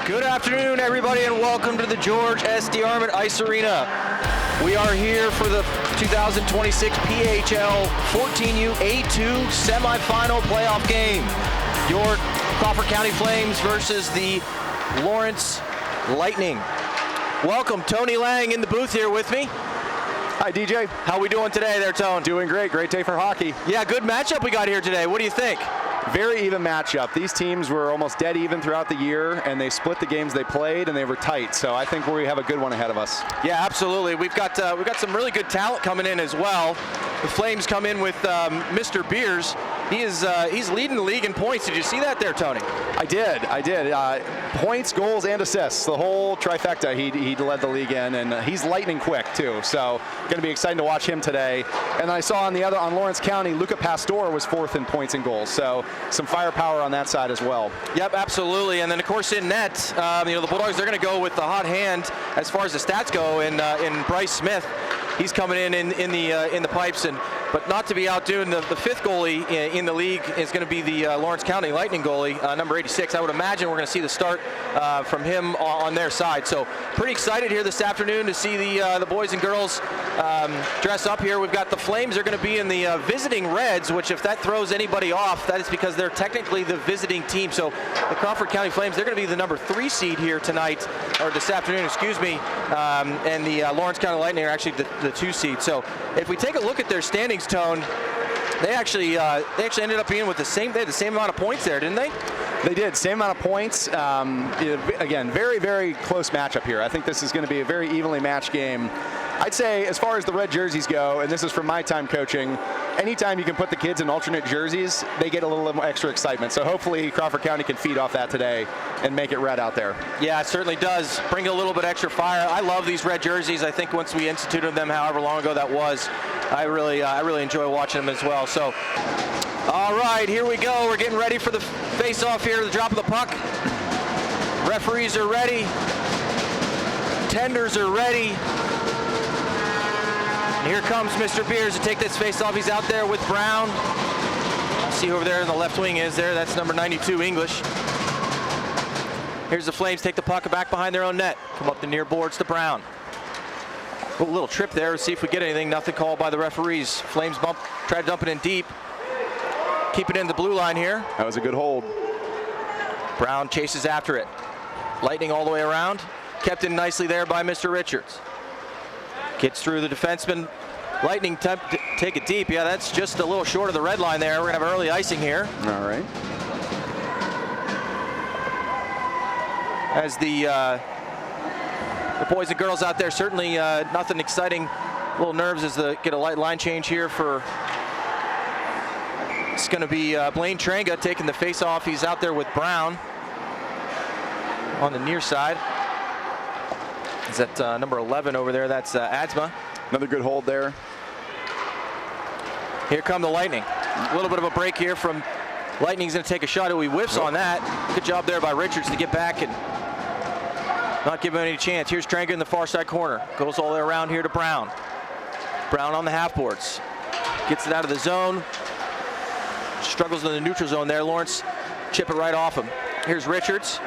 Good afternoon, everybody, and welcome to the George S. DeArmond Ice Arena. We are here for the 2026 PAHL 14U A2 semifinal playoff game. Your Crawford County Flames versus the Lawrence Lightning. Welcome, Tony Lang in the booth here with me. Hi, DJ. How we doing today there, Tone? Doing great. Great day for hockey. Yeah, good matchup we got here today. What do you think? Very even matchup. These teams were almost dead even throughout the year, and they split the games they played, and they were tight. So I think we have a good one ahead of us. Yeah, absolutely. We've got some really good talent coming in as well. The Flames come in with Mr. Beers. He's leading the league in points. Did you see that there, Tony? I did. Points, goals, and assists. The whole trifecta he led the league in, and he's lightning quick too. So going to be exciting to watch him today. And I saw on Lawrence County, Luca Pastor was fourth in points and goals. So some firepower on that side as well. Yep, absolutely. And then of course in net, the Bulldogs, they're going to go with the hot hand as far as the stats go in Bryce Smith. He's coming in the pipes, but not to be outdone. The fifth goalie in the league is going to be the Lawrence County Lightning goalie, number 86. I would imagine we're going to see the start from him on their side. So pretty excited here this afternoon to see the boys and girls dress up here. We've got the Flames are going to be in the visiting Reds, which if that throws anybody off, that is because they're technically the visiting team. So the Crawford County Flames, they're going to be the number 3 seed here tonight, or this afternoon, excuse me. And the Lawrence County Lightning are actually the 2 seed. So if we take a look at their standings, Tone, they actually ended up being with they had the same amount of points there, didn't they? They did, same amount of points. Again, very, very close matchup here. I think this is going to be a very evenly matched game. I'd say as far as the red jerseys go, and this is from my time coaching, anytime you can put the kids in alternate jerseys, they get a little extra excitement. So hopefully Crawford County can feed off that today and make it red out there. Yeah, it certainly does. Bring a little bit extra fire. I love these red jerseys. I think once we instituted them, however long ago that was, I really enjoy watching them as well. So, all right, here we go. We're getting ready for the face-off here, the drop of the puck. Referees are ready. Tenders are ready. And here comes Mr. Beers to take this face-off. He's out there with Brown. See who over there in the left wing is there. That's number 92, English. Here's the Flames take the puck back behind their own net. Come up the near boards to Brown. A little trip there. See if we get anything. Nothing called by the referees. Flames try to dump it in deep. Keep it in the blue line here. That was a good hold. Brown chases after it. Lightning all the way around. Kept in nicely there by Mr. Richards. Gets through the defenseman. Lightning take it deep. Yeah, that's just a little short of the red line there. We're going to have early icing here. All right. As the boys and girls out there, certainly nothing exciting. Little nerves as they get a light line change here for. It's going to be Blaine Trenga taking the face off. He's out there with Brown on the near side. Is that number 11 over there? That's Adsma. Another good hold there. Here come the Lightning. A little bit of a break here from Lightning's going to take a shot. He whiffs on that. Good job there by Richards to get back and not give him any chance. Here's Trenga in the far side corner. Goes all the way around here to Brown. Brown on the half boards. Gets it out of the zone. Struggles in the neutral zone there. Lawrence chip it right off him. Here's Richards.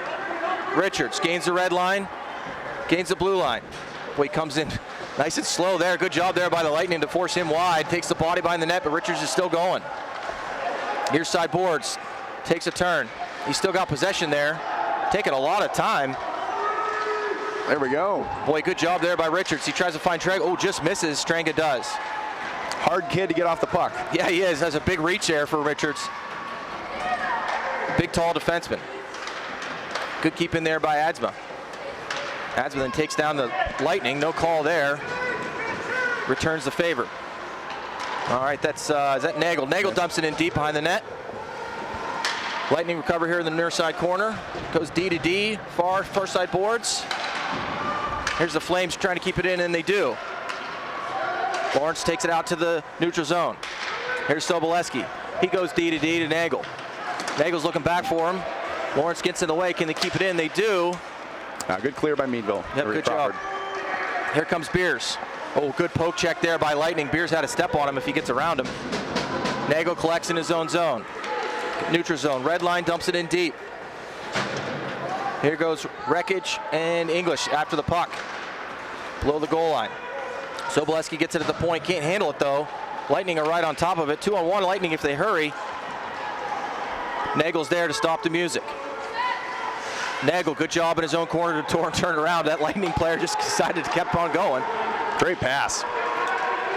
Richards gains the red line. Gains the blue line. Boy, he comes in nice and slow there. Good job there by the Lightning to force him wide. Takes the body behind the net, but Richards is still going. Near side boards. Takes a turn. He's still got possession there. Taking a lot of time. There we go. Boy, good job there by Richards. He tries to find Trenga. Oh, just misses. Trenga does. Hard kid to get off the puck. Yeah, he is. Has a big reach there for Richards. Big, tall defenseman. Good keep in there by Adsma. Adsma then takes down the Lightning. No call there. Returns the favor. All right, that's is that Nagel? Nagel dumps it in deep behind the net. Lightning recover here in the near side corner. Goes D to D, far side boards. Here's the Flames trying to keep it in, and they do. Lawrence takes it out to the neutral zone. Here's Soboleski. He goes D to D to Nagel. Nagel's looking back for him. Lawrence gets in the way. Can they keep it in? They do. Good clear by Meadville. Yep, good job. Here comes Beers. Oh, good poke check there by Lightning. Beers had a step on him if he gets around him. Nagel collects in his own zone. Neutral zone. Red line dumps it in deep. Here goes Wreckage and English after the puck. Below the goal line. Sobolewski gets it at the point, can't handle it though. Lightning are right on top of it. 2-on-1 Lightning if they hurry. Nagel's there to stop the music. Nagel, good job in his own corner to turn around. That Lightning player just decided to keep on going. Great pass.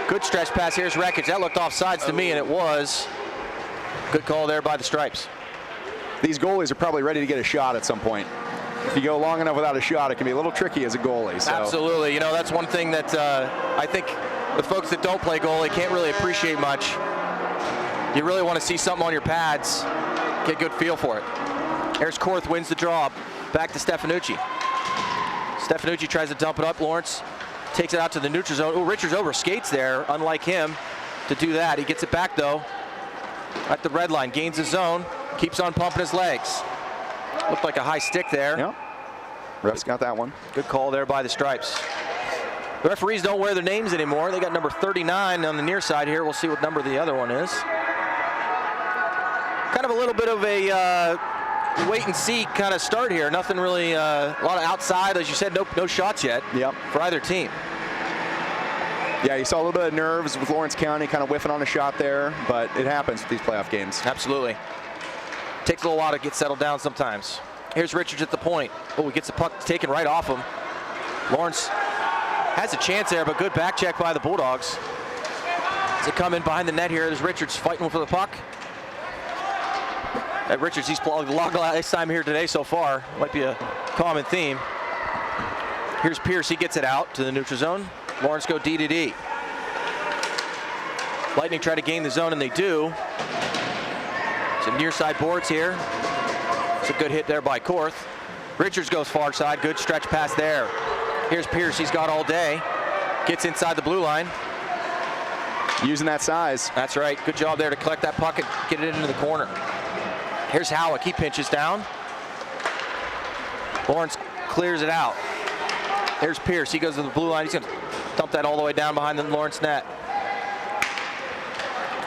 Good stretch pass. Here's Wreckage. That looked offsides to me, and it was. Good call there by the Stripes. These goalies are probably ready to get a shot at some point. If you go long enough without a shot, it can be a little tricky as a goalie. So. Absolutely. You know, that's one thing that I think the folks that don't play goalie can't really appreciate much. You really want to see something on your pads, get a good feel for it. There's Korth, wins the draw. Back to Stefanucci. Stefanucci tries to dump it up. Lawrence takes it out to the neutral zone. Oh, Richards over skates there, unlike him to do that. He gets it back though at the red line, gains the zone, keeps on pumping his legs. Looked like a high stick there. Yep. Ref's got that one. Good call there by the Stripes. The referees don't wear their names anymore. They got number 39 on the near side here. We'll see what number the other one is. Kind of a little bit of a wait and see kind of start here. Nothing really, a lot of outside, as you said, no shots yet. Yep. For either team. Yeah, you saw a little bit of nerves with Lawrence County kind of whiffing on a shot there, but it happens with these playoff games. Absolutely. Takes a little while to get settled down sometimes. Here's Richards at the point. Oh, he gets the puck taken right off him. Lawrence has a chance there, but good back check by the Bulldogs. As they come in behind the net here, there's Richards fighting for the puck. Richards, he's logged a lot this time here today so far. Might be a common theme. Here's Pierce, he gets it out to the neutral zone. Lawrence go D to D. Lightning try to gain the zone, and they do. Some near side boards here. It's a good hit there by Korth. Richards goes far side, good stretch pass there. Here's Pierce, he's got all day. Gets inside the blue line. Using that size. That's right, good job there to collect that puck and get it into the corner. Here's Howick, he pinches down. Lawrence clears it out. There's Pierce, he goes to the blue line. He's gonna dump that all the way down behind the Lawrence net.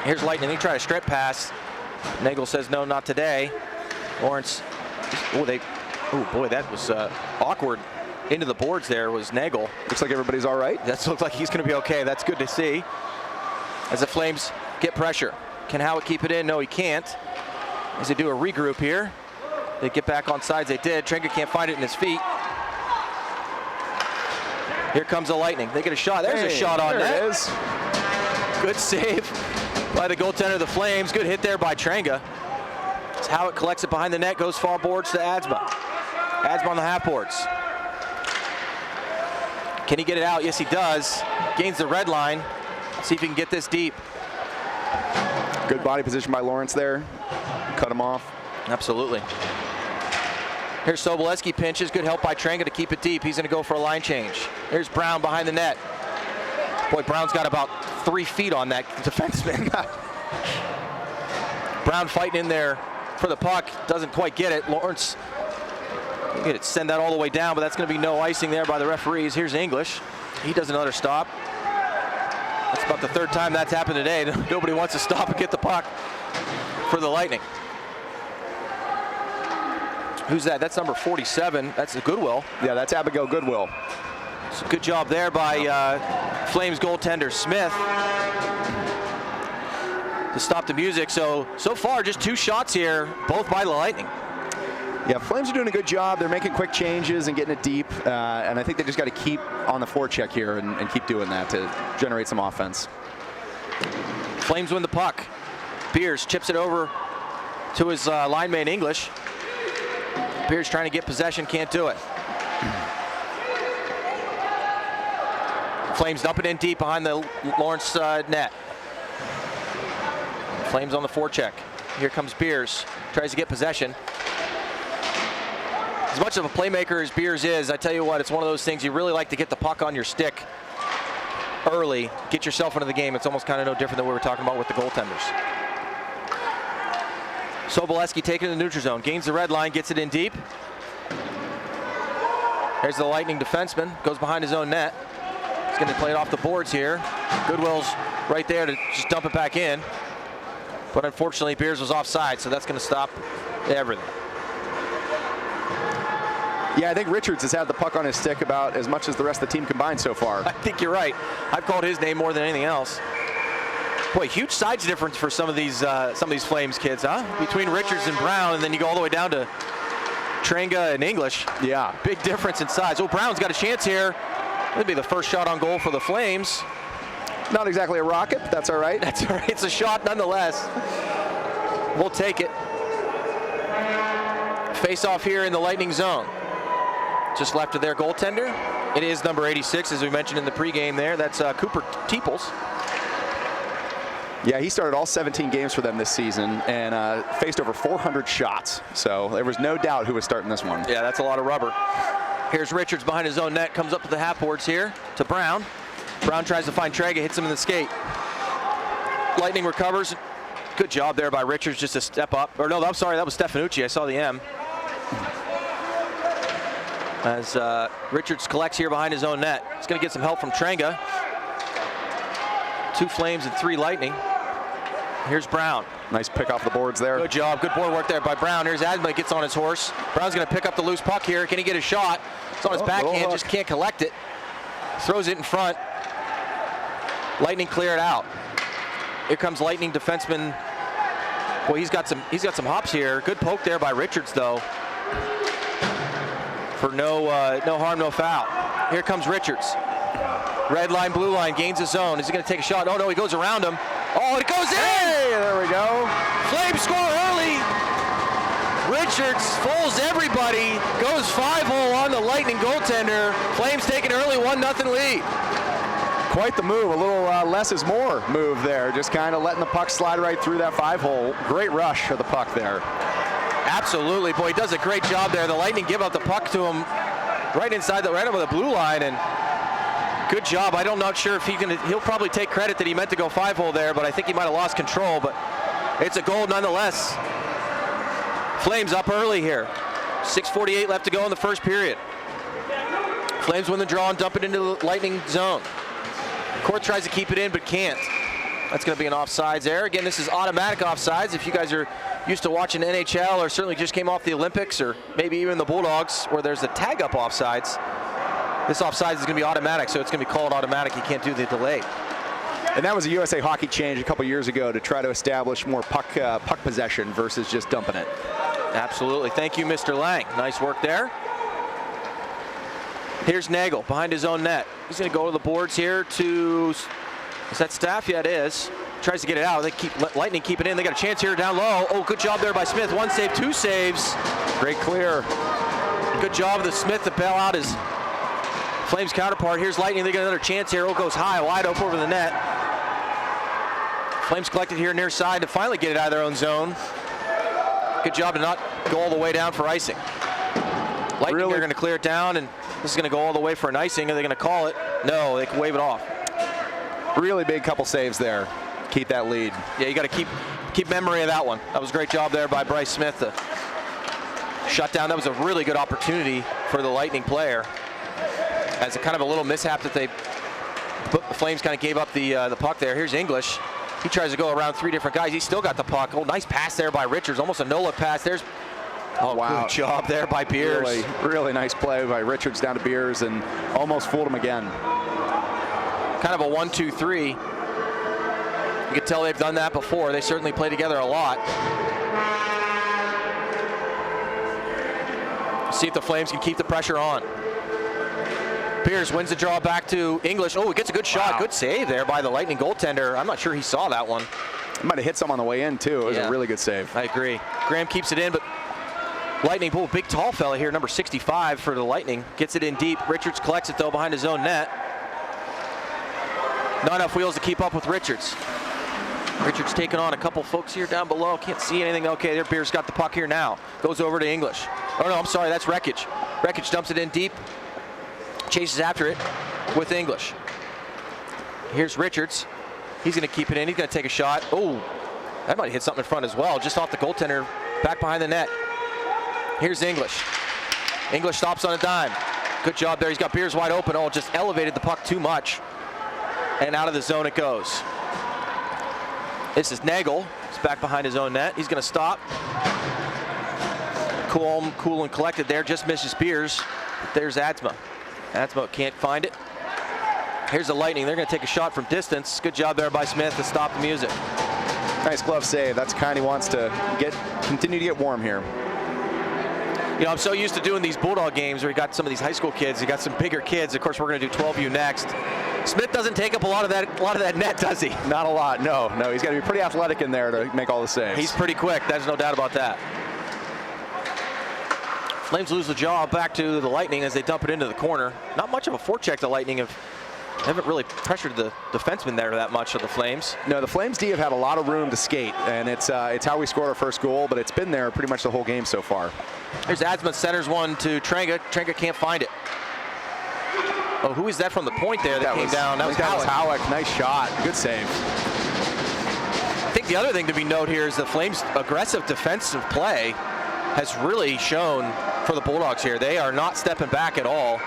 Here's Lightning, they try to strip pass. Nagel says no, not today. Lawrence, oh boy, that was awkward. Into the boards there was Nagel. Looks like everybody's all right. That looks like he's gonna be okay. That's good to see. As the Flames get pressure. Can Howick keep it in? No, he can't. As they do a regroup here. They get back on sides, they did. Trenga can't find it in his feet. Here comes the Lightning. They get a shot. There's a shot on net. There it is. Good save by the goaltender of the Flames. Good hit there by Trenga. As Howick collects it behind the net, goes far boards to Adsma. Adsma on the half boards. Can he get it out? Yes, he does. Gains the red line. See if he can get this deep. Good body position by Lawrence there. Cut him off. Absolutely. Here's Sobolewski pinches. Good help by Trenga to keep it deep. He's going to go for a line change. Here's Brown behind the net. Boy, Brown's got about 3 feet on that defenseman. Brown fighting in there for the puck. Doesn't quite get it. Lawrence get it, send that all the way down, but that's going to be no icing there by the referees. Here's English. He does another stop. That's about the 3rd time that's happened today. Nobody wants to stop and get the puck for the Lightning. Who's that? That's number 47. That's a Goodwill. Yeah, that's Abigail Goodwill. So good job there by Flames goaltender Smith to stop the music. So far, just 2 shots here, both by the Lightning. Yeah, Flames are doing a good job. They're making quick changes and getting it deep. And I think they just got to keep on the forecheck here and keep doing that to generate some offense. Flames win the puck. Beers chips it over to his line mate English. Beers trying to get possession, can't do it. Flames dump it in deep behind the Lawrence net. Flames on the forecheck. Here comes Beers. Tries to get possession. As much of a playmaker as Beers is, I tell you what, it's one of those things you really like to get the puck on your stick early, get yourself into the game. It's almost kind of no different than what we were talking about with the goaltenders. Sobolewski taking it to the neutral zone, gains the red line, gets it in deep. There's the Lightning defenseman, goes behind his own net. He's going to play it off the boards here. Goodwill's right there to just dump it back in. But unfortunately, Beers was offside, so that's going to stop everything. Yeah, I think Richards has had the puck on his stick about as much as the rest of the team combined so far. I think you're right. I've called his name more than anything else. Boy, huge size difference for some of these Flames kids, huh? Between Richards and Brown, and then you go all the way down to Trenga and English. Yeah. Big difference in size. Oh, Brown's got a chance here. That'd be the first shot on goal for the Flames. Not exactly a rocket, but that's all right. That's all right. It's a shot nonetheless. We'll take it. Face off here in the Lightning zone. Just left of their goaltender. It is number 86, as we mentioned in the pregame there. That's Cooper Teeples. Yeah, he started all 17 games for them this season and faced over 400 shots. So there was no doubt who was starting this one. Yeah, that's a lot of rubber. Here's Richards behind his own net, comes up to the half boards here to Brown. Brown tries to find Trega, hits him in the skate. Lightning recovers. Good job there by Richards just to step up. Or no, I'm sorry, that was Stefanucci. I saw the M. As Richards collects here behind his own net. He's going to get some help from Trenga. 2 Flames and 3 Lightning. Here's Brown. Nice pick off the boards there. Good job. Good board work there by Brown. Here's Asma, gets on his horse. Brown's going to pick up the loose puck here. Can he get a shot? It's on his backhand, just can't collect it. Throws it in front. Lightning clear it out. Here comes Lightning defenseman. Well, he's got some hops here. Good poke there by Richards, though. For no harm, no foul. Here comes Richards. Red line, blue line, gains his zone. Is he going to take a shot? Oh, no, he goes around him. Oh, it goes in! Hey, there we go. Flames score early. Richards fools everybody. Goes 5-hole on the Lightning goaltender. Flames take an early 1-0 lead. Quite the move. A little less is more move there. Just kind of letting the puck slide right through that 5-hole. Great rush of the puck there. Absolutely. Boy, he does a great job there. The Lightning give up the puck to him right over the blue line, and good job. I'm not sure if he'll probably take credit that he meant to go 5-hole there, but I think he might have lost control, but it's a goal nonetheless. Flames up early here. 6:48 left to go in the first period. Flames win the draw and dump it into the Lightning zone. Court tries to keep it in, but can't. That's going to be an offsides error. Again, this is automatic offsides. If you guys are used to watching NHL or certainly just came off the Olympics or maybe even the Bulldogs where there's a tag-up offsides, this offsides is going to be automatic, so it's going to be called automatic. You can't do the delay. And that was a USA Hockey change a couple years ago to try to establish more puck possession versus just dumping it. Absolutely. Thank you, Mr. Lang. Nice work there. Here's Nagel behind his own net. He's going to go to the boards here to, is that Staff? Yeah, it is. Tries to get it out. They Lightning keep it in. They got a chance here down low. Oh, good job there by Smith. 1 save, 2 saves. Great clear. Good job of the Smith to bail out his Flames counterpart. Here's Lightning. They get another chance here. Oh, goes high, wide open over the net. Flames collected here near side to finally get it out of their own zone. Good job to not go all the way down for icing. Lightning Really? are going to clear it down, and this is going to go all the way for an icing. Are they going to call it? No, they can wave it off. Really big couple saves there. Keep that lead. Yeah, you got to keep memory of that one. That was a great job there by Bryce Smith to shut down. That was a really good opportunity for the Lightning player. As a kind of a little mishap that the Flames kind of gave up the puck there. Here's English. He tries to go around 3 different guys. He still got the puck. Oh, nice pass there by Richards. Almost a no-look pass. There's, oh, wow. Good job there by Beers. Really, really nice play by Richards down to Beers and almost fooled him again. Kind of a 1-2-3. You can tell they've done that before. They certainly play together a lot. See if the Flames can keep the pressure on. Pierce wins the draw back to English. Oh, he gets a good shot. Wow. Good save there by the Lightning goaltender. I'm not sure he saw that one. He might have hit some on the way in, too. It was a really good save. I agree. Graham keeps it in, but Lightning, oh, big tall fella here, number 65 for the Lightning. Gets it in deep. Richards collects it, though, behind his own net. Not enough wheels to keep up with Richards. Richards taking on a couple folks here down below. Can't see anything. Okay, their Beers got the puck here now. Goes over to English. Oh, no, I'm sorry. That's Wreckage. Wreckage dumps it in deep. Chases after it with English. Here's Richards. He's going to keep it in. He's going to take a shot. Oh, that might hit something in front as well. Just off the goaltender, back behind the net. Here's English. English stops on a dime. Good job there. He's got Beers wide open. Oh, just elevated the puck too much. And out of the zone it goes. This is Nagel. He's back behind his own net. He's going to stop. Cool and collected there, just misses Beers. There's Adsma. Adsma can't find it. Here's the Lightning. They're going to take a shot from distance. Good job there by Smith to stop the music. Nice glove save. That's the kind he wants to continue to get warm here. You know, I'm so used to doing these Bulldog games where you got some of these high school kids, you got some bigger kids. Of course, we're going to do 12U next. Smith doesn't take up a lot of that net, does he? Not a lot, no. He's got to be pretty athletic in there to make all the saves. He's pretty quick. There's no doubt about that. Flames lose the jaw back to the Lightning as they dump it into the corner. Not much of a forecheck. The Lightning haven't really pressured the defenseman there that much of the Flames. No, the Flames D have had a lot of room to skate, and it's how we scored our first goal, but it's been there pretty much the whole game so far. Here's Adsma, centers one to Trenga. Trenga can't find it. Oh, who is that from the point there that came down? That was Howick. Nice shot. Good save. I think the other thing to be noted here is the Flames' aggressive defensive play has really shown for the Bulldogs here. They are not stepping back at all.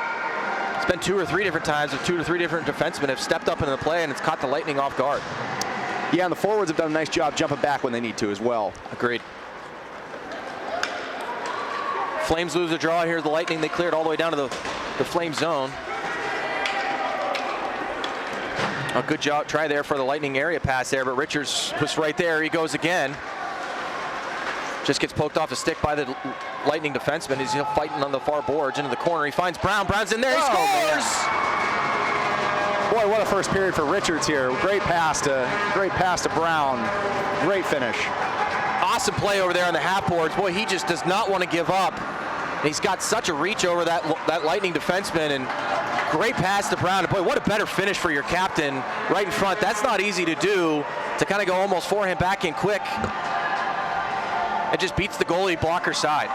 It's been 2 or 3 different times with 2 to 3 different defensemen have stepped up into the play, and it's caught the Lightning off guard. Yeah, and the forwards have done a nice job jumping back when they need to as well. Agreed. Flames lose a draw here. The Lightning, they cleared all the way down to the Flame zone. A good job, try there for the Lightning area pass there, but Richards was right there. He goes again. Just gets poked off the stick by the Lightning defenseman. He's fighting on the far boards into the corner. He finds Brown. Brown's in there. He scores! Boy, what a first period for Richards here. Great pass to Brown. Great finish. Awesome play over there on the half boards. Boy, he just does not want to give up. He's got such a reach over that Lightning defenseman, and great pass to Brown. And boy, what a better finish for your captain right in front. That's not easy to do, to kind of go almost forehand back in quick. It just beats the goalie blocker side.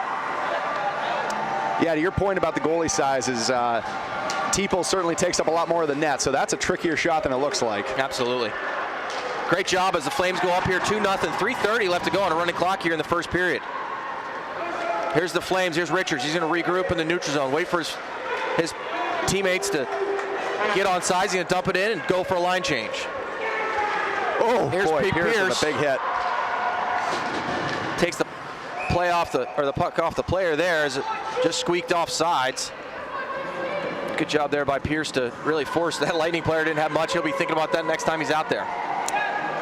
Yeah, to your point about the goalie size is Teeple certainly takes up a lot more of the net, so that's a trickier shot than it looks like. Absolutely. Great job as the Flames go up here 2-0, 3:30 left to go on a running clock here in the first period. Here's the Flames, here's Richards. He's going to regroup in the neutral zone, wait for his teammates to get on sides. He's going to dump it in and go for a line change. Oh, here's boy, Pierce Pierce. with a big hit. Takes the puck off the player there as it just squeaked off sides. Good job there by Pierce to really force that Lightning player. Didn't have much. He'll be thinking about that next time he's out there.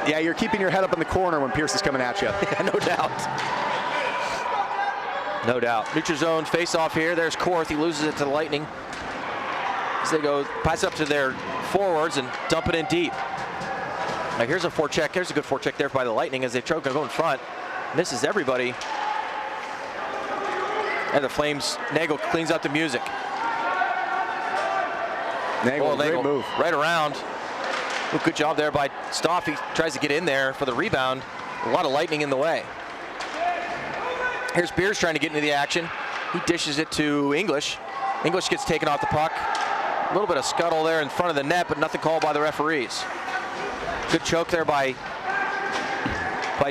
Yeah, you're keeping your head up in the corner when Pierce is coming at you. Yeah, no doubt. No doubt. Neutral zone face off here. There's Korth. He loses it to the Lightning as they go pass up to their forwards and dump it in deep. Now here's a forecheck. Here's a good forecheck there by the Lightning as they try to go in front. Misses everybody. And the Flames, Nagel cleans up the music. Nagel, great move. Right around. Well, good job there by Stoff. He tries to get in there for the rebound. A lot of Lightning in the way. Here's Beers trying to get into the action. He dishes it to English. English gets taken off the puck. A little bit of scuttle there in front of the net, but nothing called by the referees. Good choke there by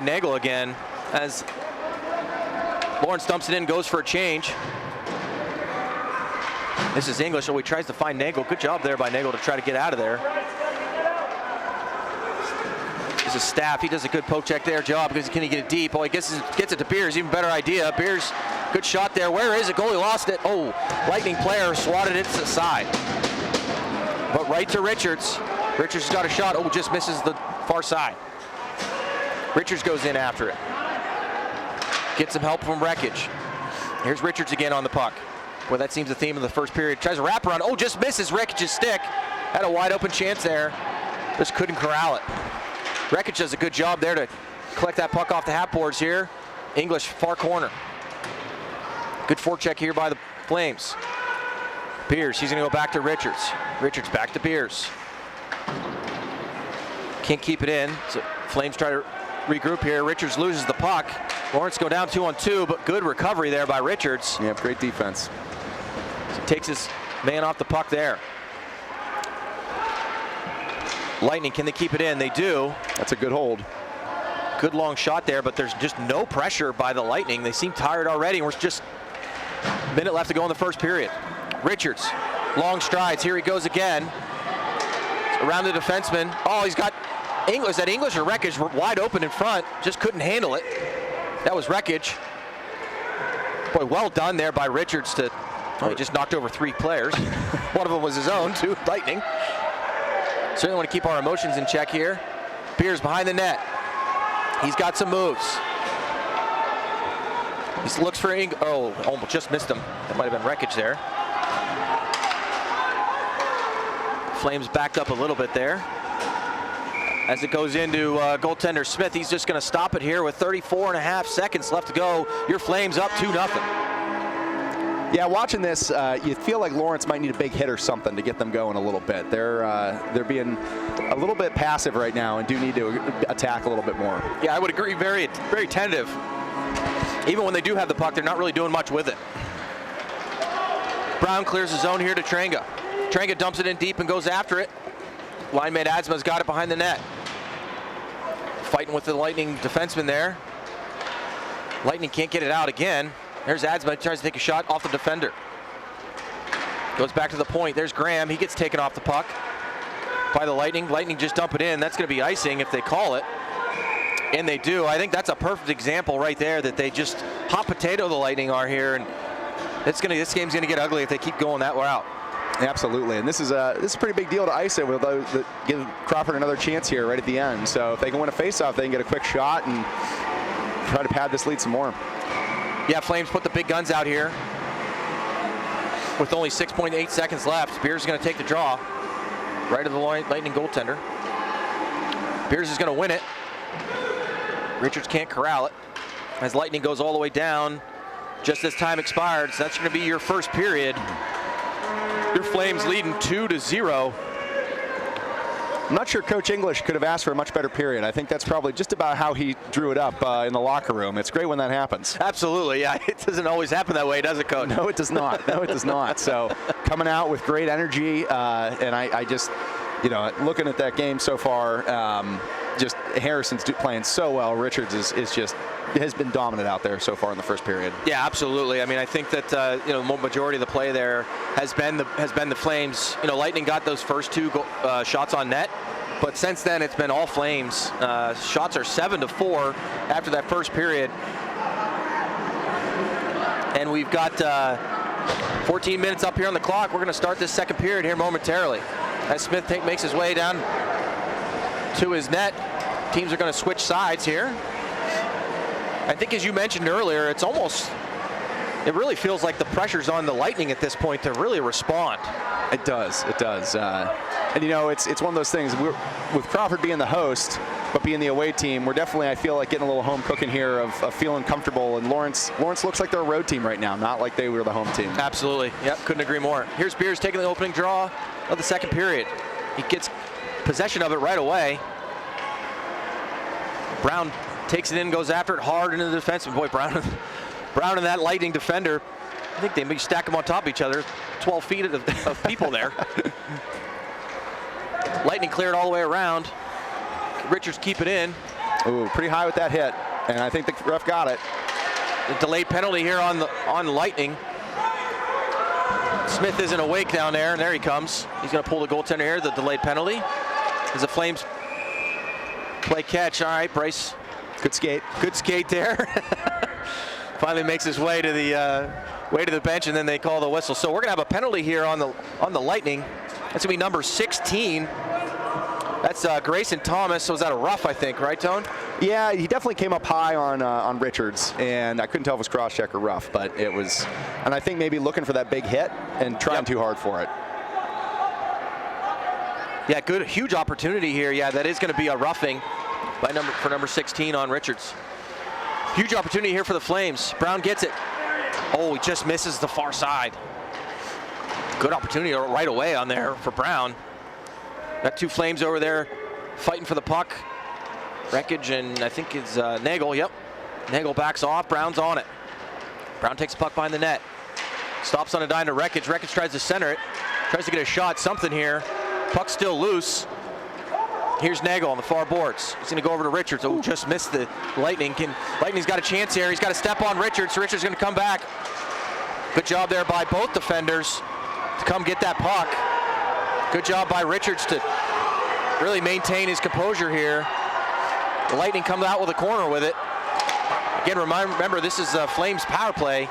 Nagel again as Lawrence dumps it in, goes for a change. This is English, so he tries to find Nagel. Good job there by Nagel to try to get out of there. This is Staff. He does a good poke check there job because can he get it deep? Oh, he gets it to Beers. Even better idea. Beers, good shot there. Where is it? Goalie lost it. Oh, Lightning player swatted it to the side. But right to Richards. Richards got a shot. Oh, just misses the far side. Richards goes in after it. Gets some help from Wreckage. Here's Richards again on the puck. Well, that seems the theme of the first period. Tries a wraparound. Oh, just misses Wreckage's stick. Had a wide open chance there. Just couldn't corral it. Wreckage does a good job there to collect that puck off the half boards here. English, far corner. Good forecheck here by the Flames. Beers, he's going to go back to Richards. Richards back to Beers. Can't keep it in, so Flames try to regroup here. Richards loses the puck. Lawrence go down 2-on-2, but good recovery there by Richards. Yeah, great defense. So he takes his man off the puck there. Lightning, can they keep it in? They do. That's a good hold. Good long shot there, but there's just no pressure by the Lightning. They seem tired already. We're just a minute left to go in the first period. Richards, long strides. Here he goes again. Around the defenseman. Oh, he's got English. Is that English or Wreckage wide open in front? Just couldn't handle it. That was Wreckage. Boy, well done there by Richards to, oh, he just knocked over 3 players. One of them was his own, too, Lightning. Certainly want to keep our emotions in check here. Beers behind the net. He's got some moves. He looks for almost just missed him. That might have been wreckage there. Flames backed up a little bit there. As it goes into goaltender Smith, he's just going to stop it here with 34.5 seconds left to go. Your Flames up 2-0. Yeah, watching this, you feel like Lawrence might need a big hit or something to get them going a little bit. They're being a little bit passive right now and do need to attack a little bit more. Yeah, I would agree. Very, very tentative. Even when they do have the puck, they're not really doing much with it. Brown clears the zone here to Trenga. Trenga dumps it in deep and goes after it. Linemate Adsma's got it behind the net. Fighting with the Lightning defenseman there. Lightning can't get it out again. There's Adsma, tries to take a shot off the defender. Goes back to the point. There's Graham. He gets taken off the puck by the Lightning. Lightning just dump it in. That's going to be icing if they call it. And they do. I think that's a perfect example right there that they just hot potato the Lightning are here, and this game's going to get ugly if they keep going that route. Absolutely, and this is a pretty big deal to ice it with those that give Crawford another chance here right at the end. So if they can win a faceoff, they can get a quick shot and try to pad this lead some more. Yeah, Flames put the big guns out here with only 6.8 seconds left. Beers going to take the draw right of the Lightning goaltender. Beers is going to win it. Richards can't corral it as Lightning goes all the way down just as time expired. So that's going to be your first period. Your Flames leading 2-0. I'm not sure Coach English could have asked for a much better period. I think that's probably just about how he drew it up in the locker room. It's great when that happens. Absolutely, yeah. It doesn't always happen that way, does it, Coach? No, it does not. No, it does not. So coming out with great energy, and I just, looking at that game so far, just Harrison's playing so well. Richards has been dominant out there so far in the first period. Yeah, absolutely. I mean, I think that the majority of the play there has been the Flames. Lightning got those first 2 shots on net, but since then it's been all Flames. Shots are 7-4 after that first period, and we've got 14 minutes up here on the clock. We're going to start this second period here momentarily as Smith makes his way down to his net. Teams are going to switch sides here. I think, as you mentioned earlier, it really feels like the pressure's on the Lightning at this point to really respond. It does. And it's one of those things, with Crawford being the host, but being the away team, we're definitely, I feel like, getting a little home cooking here of feeling comfortable. And Lawrence looks like they're a road team right now, not like they were the home team. Absolutely. Yep, couldn't agree more. Here's Beers taking the opening draw of the second period. He gets possession of it right away. Brown takes it in, goes after it hard into the defenseman. Boy, Brown and that Lightning defender, I think they may stack them on top of each other. 12 feet of people there. Lightning cleared all the way around. Richards keep it in. Ooh, pretty high with that hit, and I think the ref got it. The delayed penalty here on Lightning. Smith isn't awake down there, and there he comes. He's going to pull the goaltender here, the delayed penalty. As the Flames play catch. All right, Bryce. Good skate. Good skate there. Finally makes his way to the bench, and then they call the whistle. So we're going to have a penalty here on the Lightning. That's going to be number 16. That's Grayson Thomas. So is that a rough, I think, right, Tone? Yeah, he definitely came up high on Richards, and I couldn't tell if it was cross-check or rough, but it was. And I think maybe looking for that big hit and trying too hard for it. Yeah, good, huge opportunity here. Yeah, that is going to be a roughing for number 16 on Richards. Huge opportunity here for the Flames. Brown gets it. Oh, he just misses the far side. Good opportunity right away on there for Brown. Got 2 Flames over there fighting for the puck. Wreckage and I think it's Nagel. Yep. Nagel backs off. Brown's on it. Brown takes the puck behind the net. Stops on a dime to Wreckage. Wreckage tries to center it. Tries to get a shot. Something here. Puck's still loose. Here's Nagel on the far boards. He's going to go over to Richards. Oh, just missed the Lightning. Lightning's got a chance here. He's got to step on Richards. Richards going to come back. Good job there by both defenders to come get that puck. Good job by Richards to really maintain his composure here. The Lightning comes out with a corner with it. Again, remember, this is Flames power play.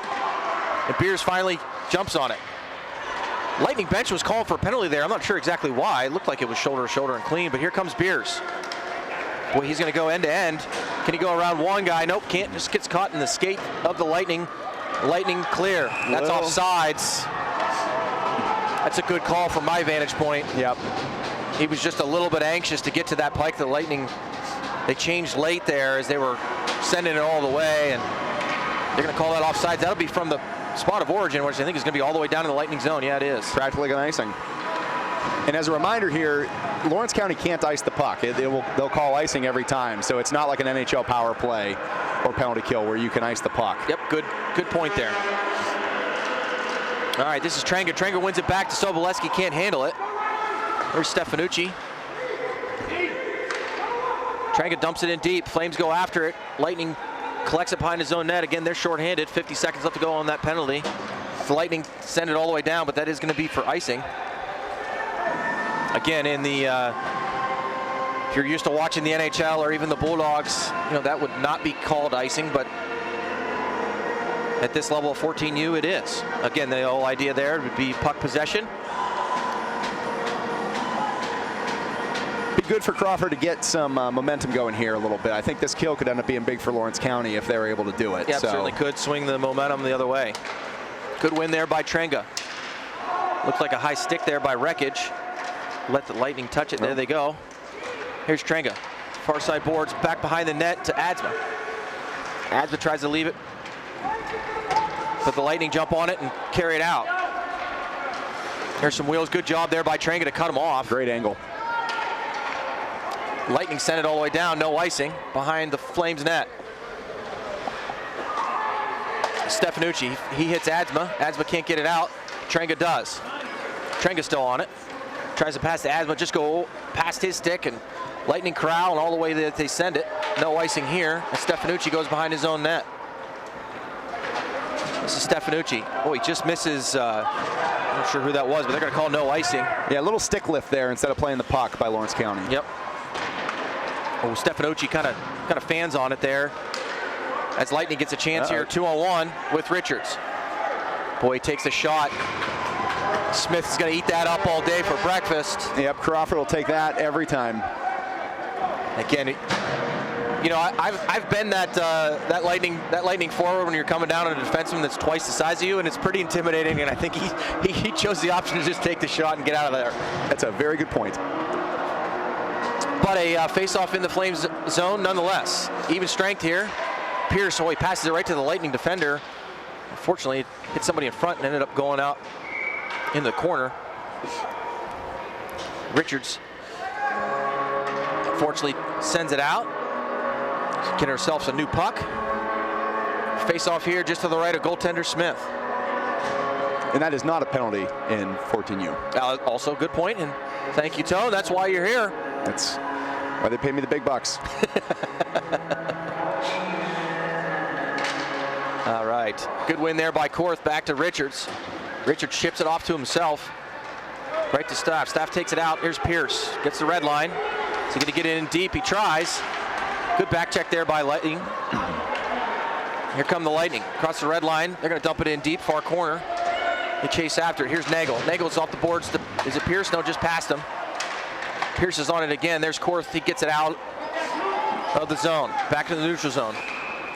And Beers finally jumps on it. Lightning bench was calling for a penalty there. I'm not sure exactly why. It looked like it was shoulder to shoulder and clean, but here comes Beers. Boy, he's going to go end to end. Can he go around one guy? Nope, can't. Just gets caught in the skate of the Lightning. Lightning clear. That's offsides. That's a good call from my vantage point. Yep. He was just a little bit anxious to get to that pike. The Lightning, they changed late there as they were sending it all the way, and they're going to call that offsides. That'll be from the spot of origin, which I think is going to be all the way down in the Lightning zone. Yeah, it is. Practically an icing. And as a reminder here, Lawrence County can't ice the puck. They'll call icing every time, so it's not like an NHL power play or penalty kill where you can ice the puck. Yep, good point there. All right, this is Trenga. Trenga wins it back to Sobolewski, can't handle it. There's Stefanucci. Trenga dumps it in deep. Flames go after it. Lightning collects it behind his own net. Again, they're shorthanded. 50 seconds left to go on that penalty. The Lightning send it all the way down, but that is going to be for icing. Again, in the if you're used to watching the NHL or even the Bulldogs, that would not be called icing, but at this level of 14U, it is. Again, the whole idea there would be puck possession. Be good for Crawford to get some momentum going here a little bit. I think this kill could end up being big for Lawrence County if they were able to do it. Yeah, certainly could swing the momentum the other way. Good win there by Trenga. Looked like a high stick there by Wreckage. Let the Lightning touch it. There they go. Here's Trenga. Far side boards back behind the net to Adsma. Adsma tries to leave it, but the Lightning jump on it and carry it out. There's some wheels. Good job there by Trenga to cut him off. Great angle. Lightning sent it all the way down. No icing behind the Flames net. Stefanucci, he hits Adsma. Adsma can't get it out. Trenga does. Trenga's still on it. Tries to pass to Adsma, just go past his stick, and Lightning corral, and all the way that they send it. No icing here, and Stefanucci goes behind his own net. This is Stefanucci. Oh, he just misses, I'm not sure who that was, but they're going to call no icing. Yeah, a little stick lift there instead of playing the puck by Lawrence County. Yep. Oh, Stefanucci kind of fans on it there as Lightning gets a chance here, 2-on-1 with Richards. Boy, he takes a shot. Smith is going to eat that up all day for breakfast. Yep, Crawford will take that every time. Again, I've been that lightning forward when you're coming down on a defenseman that's twice the size of you, and it's pretty intimidating. And I think he chose the option to just take the shot and get out of there. That's a very good point. But a face-off in the Flames zone nonetheless. Even strength here. Pierce, he passes it right to the Lightning defender. Unfortunately, it hit somebody in front and ended up going out in the corner. Richards, unfortunately, sends it out. Getting herself a new puck. Face off here just to the right of goaltender Smith. And that is not a penalty in 14U. Also, good point, and thank you, Tone. That's why you're here. That's why they pay me the big bucks. All right, good win there by Korth. Back to Richards. Richards chips it off to himself. Right to Staff. Staff takes it out. Here's Pierce. Gets the red line. Is he going to get in deep? He tries. Good back check there by Lightning. Here come the Lightning. Across the red line. They're going to dump it in deep, far corner. They chase after it. Here's Nagel. Nagel's off the boards. Is it Pierce? No, just past him. Pierce is on it again. There's Korth. He gets it out of the zone. Back to the neutral zone.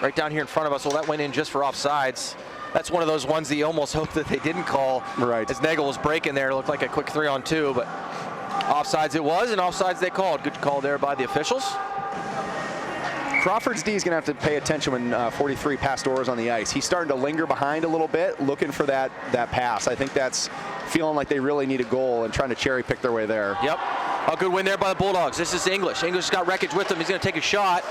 Right down here in front of us. Well, that went in just for offsides. That's one of those ones that you almost hope that they didn't call. Right. As Nagel was breaking there. It looked like a quick 3-on-2, but offsides it was, and offsides they called. Good call there by the officials. Crawford's D is going to have to pay attention when 43 Pastore's on the ice. He's starting to linger behind a little bit, looking for that pass. I think that's feeling like they really need a goal and trying to cherry pick their way there. Yep. A good win there by the Bulldogs. This is English. English got Wreckage with him. He's going to take a shot.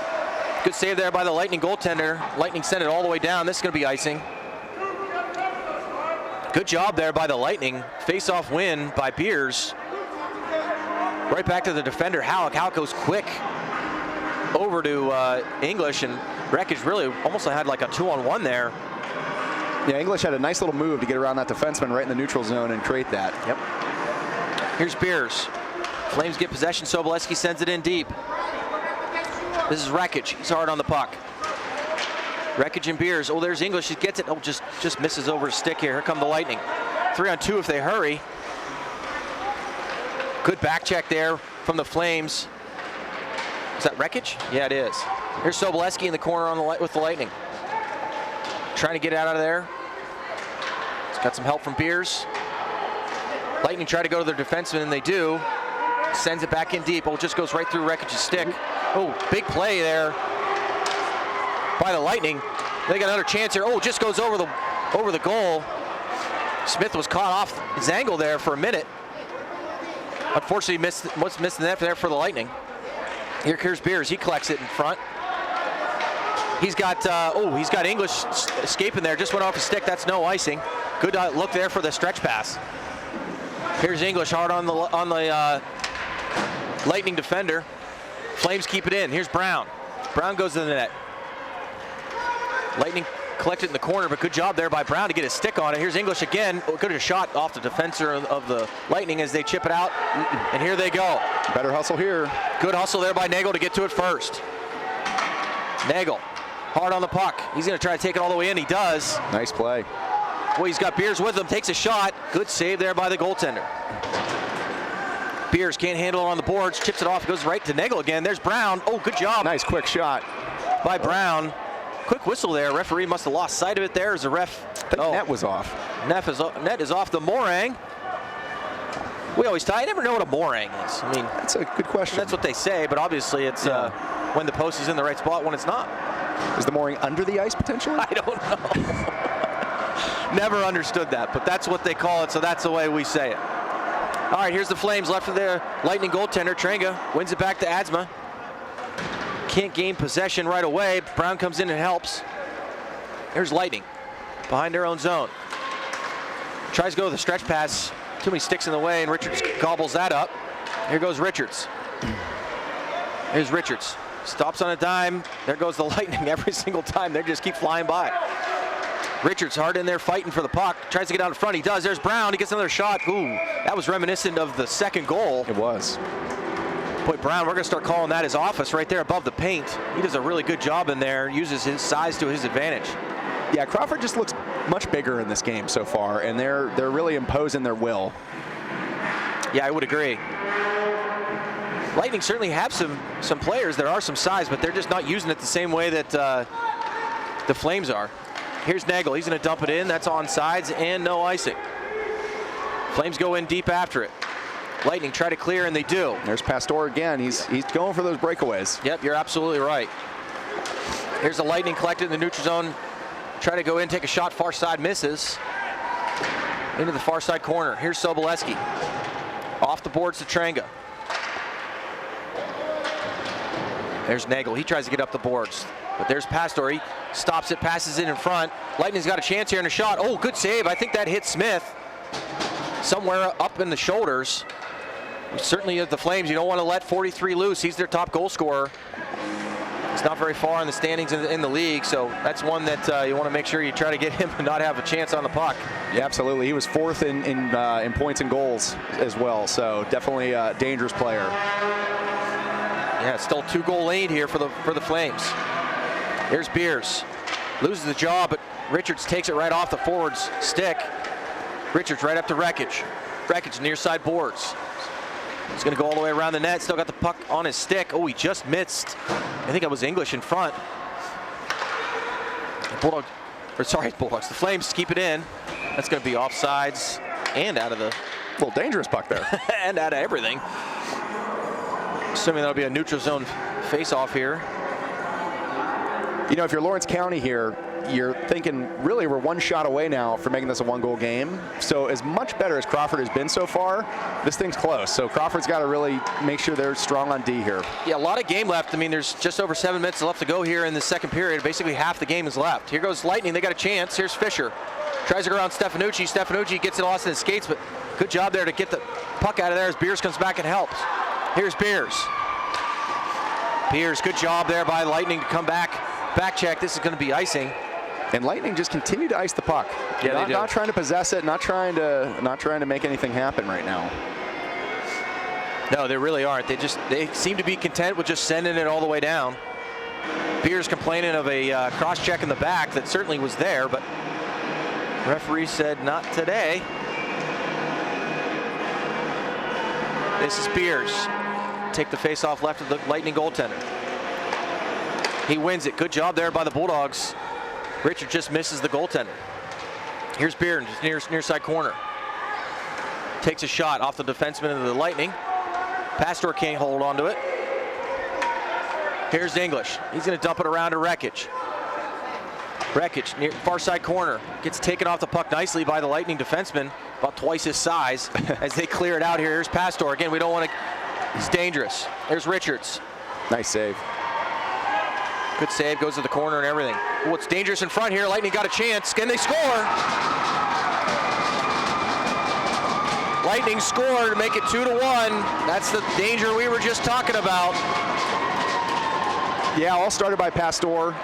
Good save there by the Lightning goaltender. Lightning sent it all the way down. This is going to be icing. Good job there by the Lightning. Face-off win by Beers. Right back to the defender, Halleck. Halleck goes quick over to English, and Wreckage really almost had like a 2-on-1 there. Yeah, English had a nice little move to get around that defenseman right in the neutral zone and create that. Yep. Here's Beers. Flames get possession. Sobolewski sends it in deep. This is Wreckage. He's hard on the puck. Wreckage and Beers. Oh, there's English. He gets it. Oh, just misses over his stick here. Here come the Lightning. 3-on-2 if they hurry. Good back check there from the Flames. Is that Wreckage? Yeah, it is. Here's Sobolewski in the corner on the with the Lightning. Trying to get out of there. He's got some help from Beers. Lightning try to go to their defenseman, and they do. Sends it back in deep. Oh, it just goes right through Wreckage's stick. Oh, big play there by the Lightning. They got another chance here. Oh, it just goes over the goal. Smith was caught off his angle there for a minute. Unfortunately, missed the net there for the Lightning. Here's Beers. He collects it in front. He's got English escaping there. Just went off his stick. That's no icing. Good look there for the stretch pass. Here's English hard on the Lightning defender. Flames keep it in. Here's Brown. Brown goes to the net. Lightning collect it in the corner, but good job there by Brown to get his stick on it. Here's English again. Good a shot off the defender of the Lightning as they chip it out. And here they go. Better hustle here. Good hustle there by Nagel to get to it first. Nagel, hard on the puck. He's going to try to take it all the way in. He does. Nice play. Well, he's got Beers with him. Takes a shot. Good save there by the goaltender. Beers can't handle it on the boards. Chips it off. Goes right to Nagel again. There's Brown. Oh, good job. Nice quick shot by Brown. Quick whistle there. Referee must have lost sight of it there as the ref. I think net was off. Net is off the Morang. We always tie. I never know what a Morang is. I mean, that's a good question. That's what they say, but obviously it's when the post is in the right spot, when it's not. Is the mooring under the ice potentially? I don't know. Never understood that, but that's what they call it, so that's the way we say it. All right, here's the Flames left of their Lightning goaltender. Trenga wins it back to Adsma. Can't gain possession right away. Brown comes in and helps. Here's Lightning behind their own zone. Tries to go with a stretch pass. Too many sticks in the way, and Richards gobbles that up. Here goes Richards. Here's Richards. Stops on a dime. There goes the Lightning every single time. They just keep flying by. Richards hard in there fighting for the puck. Tries to get out in front. He does. There's Brown. He gets another shot. Ooh, that was reminiscent of the second goal. It was. Boy, Brown, we're going to start calling that his office right there above the paint. He does a really good job in there. Uses his size to his advantage. Yeah, Crawford just looks much bigger in this game so far, and they're really imposing their will. Yeah, I would agree. Lightning certainly have some players. There are some size, but they're just not using it the same way that the Flames are. Here's Nagel. He's going to dump it in. That's on sides and no icing. Flames go in deep after it. Lightning try to clear, and they do. There's Pastor again. He's going for those breakaways. Yep, you're absolutely right. Here's the Lightning collected in the neutral zone. Try to go in, take a shot, far side, misses. Into the far side corner. Here's Sobolewski. Off the boards to Trenga. There's Nagel. He tries to get up the boards. But there's Pastor. He stops it, passes it in front. Lightning's got a chance here and a shot. Oh, good save. I think that hit Smith somewhere up in the shoulders. Certainly at the Flames, you don't want to let 43 loose. He's their top goal scorer. He's not very far in the standings in the league, so that's one that you want to make sure you try to get him to not have a chance on the puck. Yeah, absolutely. He was fourth in points and goals as well, so definitely a dangerous player. Yeah, it's still a 2-goal lead here for the Flames. Here's Beers. Loses the job, but Richards takes it right off the forward's stick. Richards right up to Wreckage. Wreckage near side boards. He's going to go all the way around the net. Still got the puck on his stick. Oh, he just missed. I think it was English in front. Bulldogs. The Flames keep it in. That's going to be offsides and out of the... A little dangerous puck there. and out of everything. Assuming that'll be a neutral zone face-off here. You know, if you're Lawrence County here, you're thinking, really, we're one shot away now from making this a one-goal game. So as much better as Crawford has been so far, this thing's close. So Crawford's got to really make sure they're strong on D here. Yeah, a lot of game left. I mean, there's just over 7 minutes left to go here in the second period. Basically, half the game is left. Here goes Lightning. They got a chance. Here's Fisher. Tries to go around Stefanucci. Stefanucci gets it lost in his skates, but good job there to get the puck out of there as Beers comes back and helps. Here's Beers. Beers, good job there by Lightning to come back. Back check. This is going to be icing. And Lightning just continue to ice the puck. Yeah, not trying to possess it, not trying to make anything happen right now. No, they really aren't. They seem to be content with just sending it all the way down. Beers complaining of a cross check in the back that certainly was there, but referee said not today. This is Beers. Take the face-off left of the Lightning goaltender. He wins it. Good job there by the Bulldogs. Richard just misses the goaltender. Here's Beers, near side corner. Takes a shot off the defenseman of the Lightning. Pastor can't hold on to it. Here's English. He's going to dump it around to Rekic. Rekic near far side corner. Gets taken off the puck nicely by the Lightning defenseman, about twice his size, as they clear it out here. Here's Pastor. Again, we don't want to. It's dangerous. There's Richards. Nice save. Good save. Goes to the corner and everything. Oh, it's dangerous in front here. Lightning got a chance. Can they score? Lightning score to make it 2-1. That's the danger we were just talking about. Yeah, all started by Pastor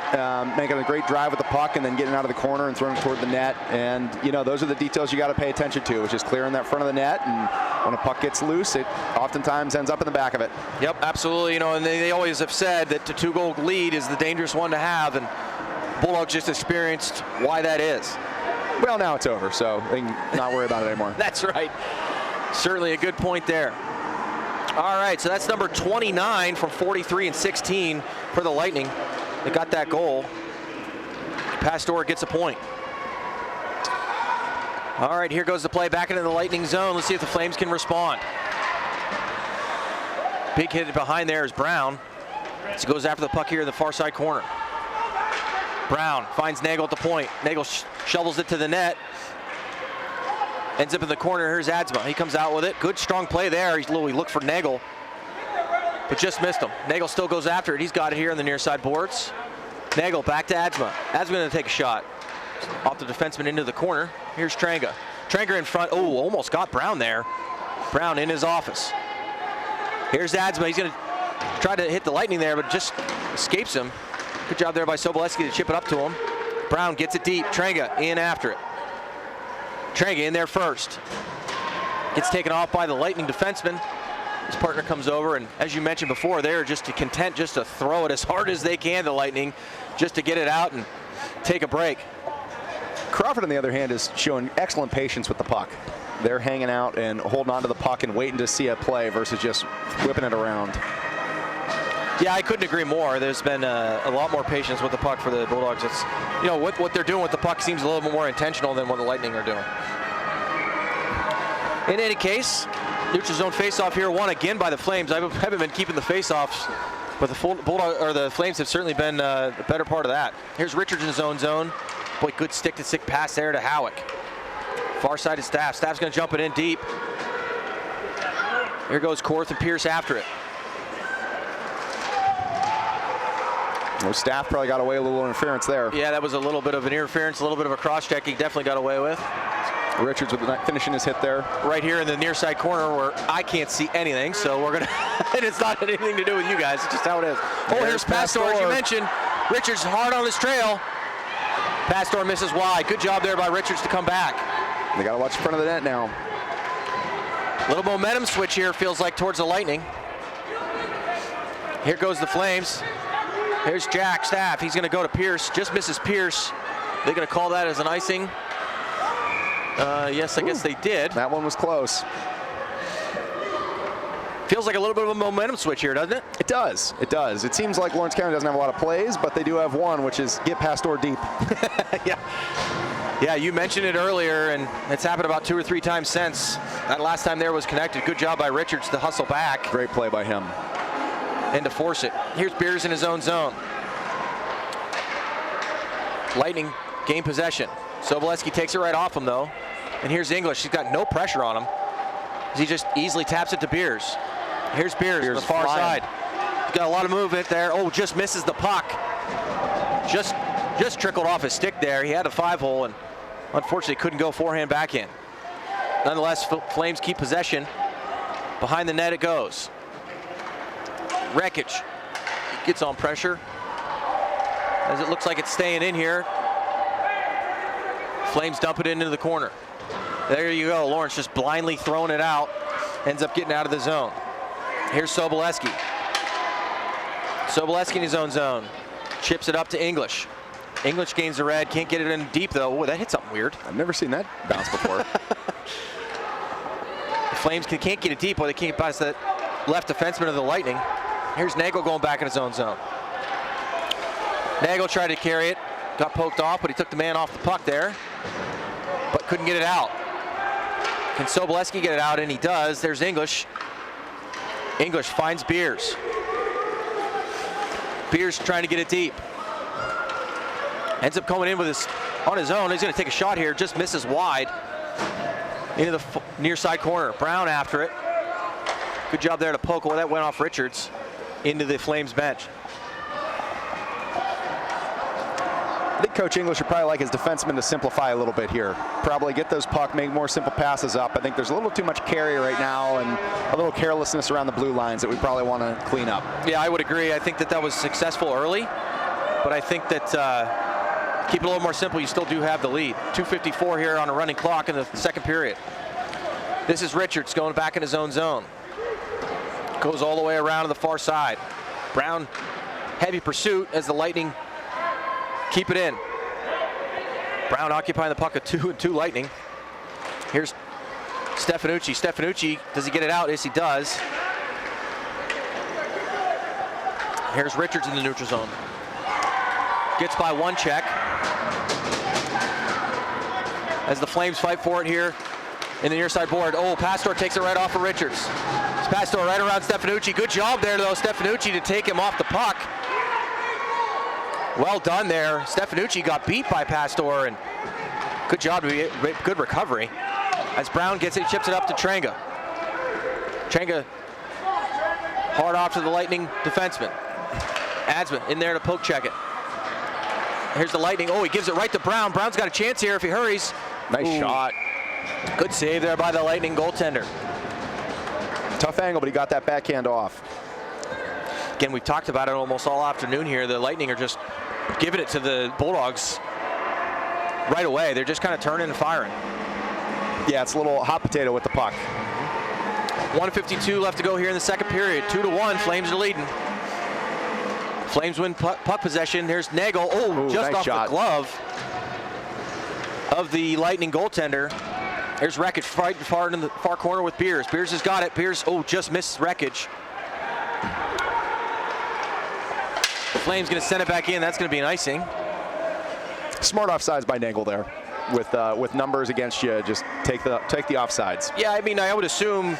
making a great drive with the puck and then getting out of the corner and throwing it toward the net. And, you know, those are the details you got to pay attention to, which is clearing that front of the net. And when a puck gets loose, it oftentimes ends up in the back of it. Yep, absolutely. You know, and they always have said that the 2-goal lead is the dangerous one to have. And Bulldogs just experienced why that is. Well, now it's over, so they can not worry about it anymore. That's right. Certainly a good point there. All right, so that's number 29 from 43 and 16 for the Lightning. They got that goal. Pastor gets a point. All right, here goes the play back into the Lightning zone. Let's see if the Flames can respond. Big hit behind there is Brown. So goes after the puck here in the far side corner. Brown finds Nagel at the point. Nagel shovels it to the net. Ends up in the corner. Here's Adsma. He comes out with it. Good, strong play there. He looked for Nagel, but just missed him. Nagel still goes after it. He's got it here in the near side boards. Nagel back to Adsma. Adsma going to take a shot. Off the defenseman into the corner. Here's Tranga. Tranga in front. Oh, almost got Brown there. Brown in his office. Here's Adsma. He's going to try to hit the Lightning there, but just escapes him. Good job there by Sobolewski to chip it up to him. Brown gets it deep. Tranga in after it. Tranga in there first. Gets taken off by the Lightning defenseman. His partner comes over, and as you mentioned before, they're just content just to throw it as hard as they can, the Lightning, just to get it out and take a break. Crawford, on the other hand, is showing excellent patience with the puck. They're hanging out and holding on to the puck and waiting to see a play versus just whipping it around. Yeah, I couldn't agree more. There's been a lot more patience with the puck for the Bulldogs. It's, you know, what they're doing with the puck seems a little bit more intentional than what the Lightning are doing. In any case, neutral zone face-off here, won again by the Flames. I haven't been keeping the face-offs, but the Flames have certainly been the better part of that. Here's Richards in his own zone. Boy, good stick-to-stick pass there to Howick. Far side is Staff. Staff's going to jump it in deep. Here goes Korth and Pierce after it. Well, Staff probably got away with a little interference there. Yeah, that was a little bit of an interference, a little bit of a cross-check he definitely got away with. Richards with finishing his hit there. Right here in the near side corner where I can't see anything, so we're going to, and it's not anything to do with you guys, it's just how it is. Oh, here's Pastor, as you mentioned. Richards hard on his trail. Pastor misses wide. Good job there by Richards to come back. They got to watch the front of the net now. Little momentum switch here, feels like, towards the Lightning. Here goes the Flames. Here's Jack Staff. He's going to go to Pierce. Just misses Pierce. They're going to call that as an icing. Yes, I guess they did. That one was close. Feels like a little bit of a momentum switch here, doesn't it? It does. It does. It seems like Lawrence County doesn't have a lot of plays, but they do have one, which is get Pastor deep. Yeah, you mentioned it earlier, and it's happened about 2 or 3 times since. That last time there was connected. Good job by Richards to hustle back. Great play by him. And to force it. Here's Beers in his own zone. Lightning gain possession. Sobolewski takes it right off him, though. And here's English. He's got no pressure on him. He just easily taps it to Beers. Here's Beers on the far side. He's got a lot of movement there. Oh, just misses the puck. Just trickled off his stick there. He had a 5-hole and unfortunately couldn't go forehand backhand. Nonetheless, Flames keep possession. Behind the net it goes. Rekic gets on pressure as it looks like it's staying in here. Flames dump it into the corner. There you go. Lawrence just blindly throwing it out. Ends up getting out of the zone. Here's Sobolewski. Sobolewski in his own zone. Chips it up to English. English gains the red, can't get it in deep though. Oh, that hit something weird. I've never seen that bounce before. The Flames can't get it deep, or they can't pass that left defenseman of the Lightning. Here's Nagel going back in his own zone. Nagel tried to carry it, got poked off, but he took the man off the puck there, but couldn't get it out. Can Sobolewski get it out? And he does. There's English. English finds Beers. Beers trying to get it deep. Ends up coming in with on his own. He's going to take a shot here. Just misses wide into the near side corner. Brown after it. Good job there to poke. Well, that went off Richards into the Flames bench. I think Coach English would probably like his defensemen to simplify a little bit here. Probably get those puck, make more simple passes up. I think there's a little too much carry right now and a little carelessness around the blue lines that we probably want to clean up. Yeah, I would agree. I think that was successful early, but I think that keep it a little more simple. You still do have the lead. 2:54 here on a running clock in the second period. This is Richards going back in his own zone. Goes all the way around to the far side. Brown, heavy pursuit as the Lightning keep it in. Brown occupying the puck at 2-2 Lightning. Here's Stefanucci. Stefanucci, does he get it out? Yes, he does. Here's Richards in the neutral zone. Gets by one check. As the Flames fight for it here in the near side board. Oh, Pastor takes it right off of Richards. It's Pastor right around Stefanucci. Good job there, though, Stefanucci, to take him off the puck. Well done there. Stefanucci got beat by Pastor, and good job, good recovery. As Brown gets it, he chips it up to Trenga. Trenga hard off to the Lightning defenseman. Adsman in there to poke check it. Here's the Lightning. Oh, he gives it right to Brown. Brown's got a chance here if he hurries. Nice shot. Good save there by the Lightning goaltender. Tough angle, but he got that backhand off. Again, we've talked about it almost all afternoon here. The Lightning are just giving it to the Bulldogs right away. They're just kind of turning and firing. Yeah, it's a little hot potato with the puck. 1:52 left to go here in the second period. 2-1, Flames are leading. Flames win puck possession. Here's Nagel. Oh, just nice off shot. the glove of the Lightning goaltender. There's Wreckage right far in the far corner with Beers. Beers has got it. Beers, just missed Wreckage. Flames going to send it back in. That's going to be an icing. Smart offsides by Nagel there. With numbers against you, just take the offsides. Yeah, I mean, I would assume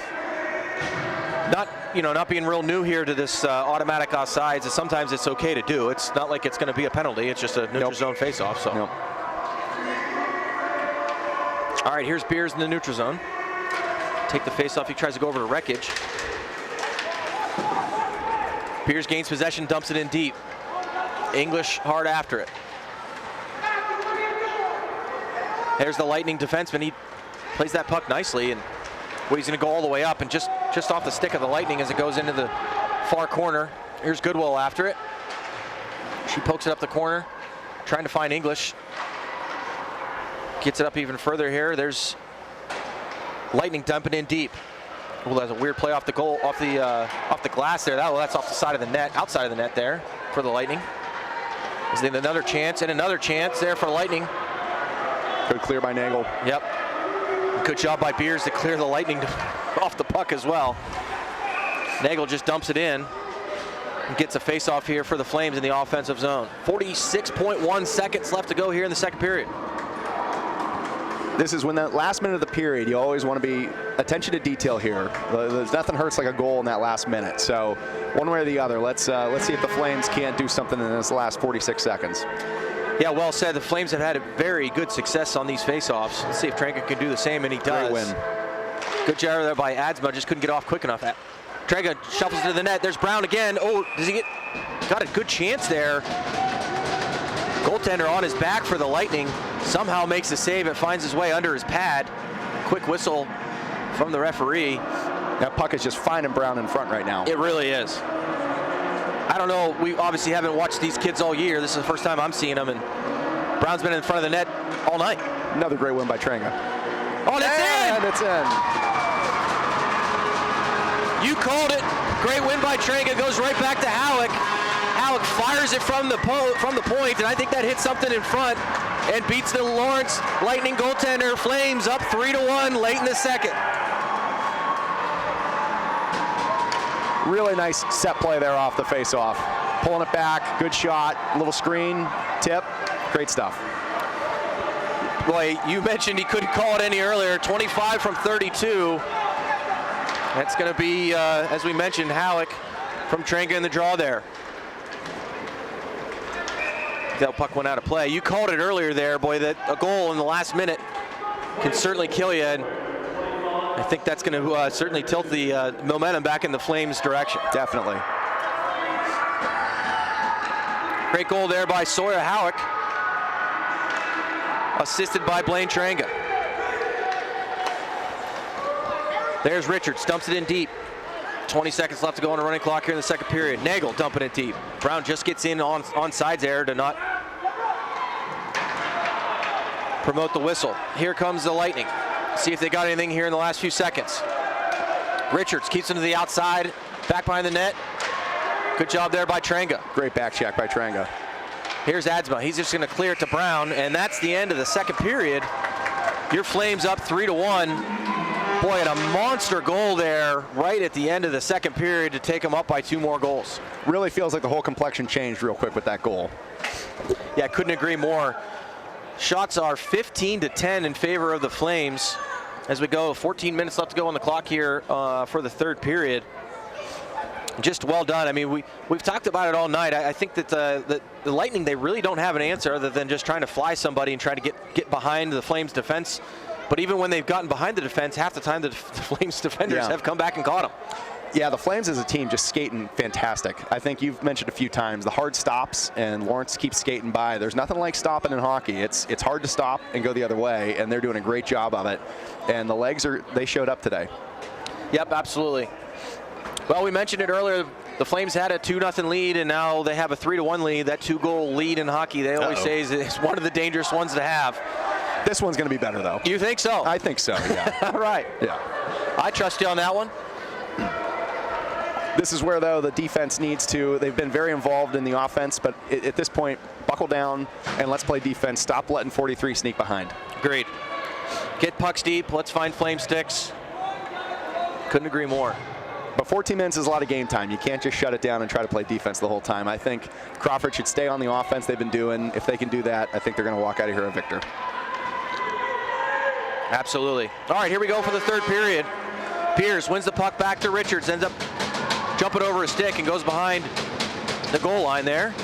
not being real new here to this automatic offsides, sometimes it's okay to do. It's not like it's going to be a penalty. It's just a neutral zone face-off. So. Nope. All right, here's Beers in the neutral zone. Take the face-off. He tries to go over to Wreckage. Beers gains possession, dumps it in deep. English hard after it. There's the Lightning defenseman. He plays that puck nicely, and he's going to go all the way up and just off the stick of the Lightning as it goes into the far corner. Here's Goodwill after it. She pokes it up the corner, trying to find English. Gets it up even further here. There's Lightning dumping in deep. Oh, that's a weird play off the goal, off the glass there. That's off the side of the net, outside of the net there for the Lightning. Is then another chance there for Lightning. Good clear by Nagel. Yep. Good job by Beers to clear the Lightning off the puck as well. Nagel just dumps it in and gets a face-off here for the Flames in the offensive zone. 46.1 seconds left to go here in the second period. This is when that last minute of the period, you always want to be attention to detail here. There's nothing hurts like a goal in that last minute. So one way or the other, let's see if the Flames can't do something in this last 46 seconds. Yeah, well said. The Flames have had a very good success on these face-offs. Let's see if Trenga can do the same, and he does. Great win. Good job there by Adsma, just couldn't get off quick enough. Trenga shuffles to the net. There's Brown again. Oh, does he got a good chance there. Goaltender on his back for the Lightning. Somehow makes the save. It finds his way under his pad. Quick whistle from the referee. That puck is just finding Brown in front right now. It really is. I don't know, we obviously haven't watched these kids all year. This is the first time I'm seeing them, and Brown's been in front of the net all night. Another great win by Trenga. Oh, that's in! And it's in. You called it. Great win by Trenga. Goes right back to Halleck. Halleck fires it from the point, and I think that hits something in front and beats the Lawrence Lightning goaltender. Flames up 3-1 late in the second. Really nice set play there off the face-off. Pulling it back, good shot, little screen, tip, great stuff. Boy, you mentioned he couldn't call it any earlier. 25 from 32. That's going to be, as we mentioned, Halleck from Trenga in the draw there. That puck went out of play. You called it earlier there, boy, that a goal in the last minute can certainly kill you. And I think that's going to certainly tilt the momentum back in the Flames' direction. Definitely. Great goal there by Sawyer Halleck, assisted by Blaine Trenga. There's Richards, dumps it in deep. 20 seconds left to go on a running clock here in the second period. Nagel dumping it deep. Brown just gets in on sides there to not promote the whistle. Here comes the Lightning. See if they got anything here in the last few seconds. Richards keeps him to the outside, back behind the net. Good job there by Trenga. Great back check by Trenga. Here's Adsma. He's just going to clear it to Brown, and that's the end of the second period. Your Flames up 3-1. Boy, and a monster goal there right at the end of the second period to take them up by 2 more goals. Really feels like the whole complexion changed real quick with that goal. Yeah, I couldn't agree more. Shots are 15-10 in favor of the Flames as we go. 14 minutes left to go on the clock here for the third period. Just well done. I mean, we've talked about it all night. I think that the Lightning, they really don't have an answer other than just trying to fly somebody and try to get behind the Flames defense. But even when they've gotten behind the defense, half the time the Flames defenders have come back and caught them. Yeah, the Flames as a team just skating fantastic. I think you've mentioned a few times the hard stops, and Lawrence keeps skating by. There's nothing like stopping in hockey. It's hard to stop and go the other way, and they're doing a great job of it. And the legs they showed up today. Yep, absolutely. Well, we mentioned it earlier. The Flames had a 2-0 lead, and now they have a 3-1 lead. That 2-goal lead in hockey, they always say, is one of the dangerous ones to have. This one's going to be better, though. You think so? I think so, yeah. All right. Yeah. I trust you on that one. This is where, though, the defense needs to. They've been very involved in the offense, but at this point, buckle down and let's play defense. Stop letting 43 sneak behind. Agreed. Get pucks deep. Let's find Flame sticks. Couldn't agree more. But 14 minutes is a lot of game time. You can't just shut it down and try to play defense the whole time. I think Crawford should stay on the offense they've been doing. If they can do that, I think they're going to walk out of here a victor. Absolutely. All right, here we go for the third period. Pierce wins the puck back to Richards, ends up jumping over a stick and goes behind the goal line there.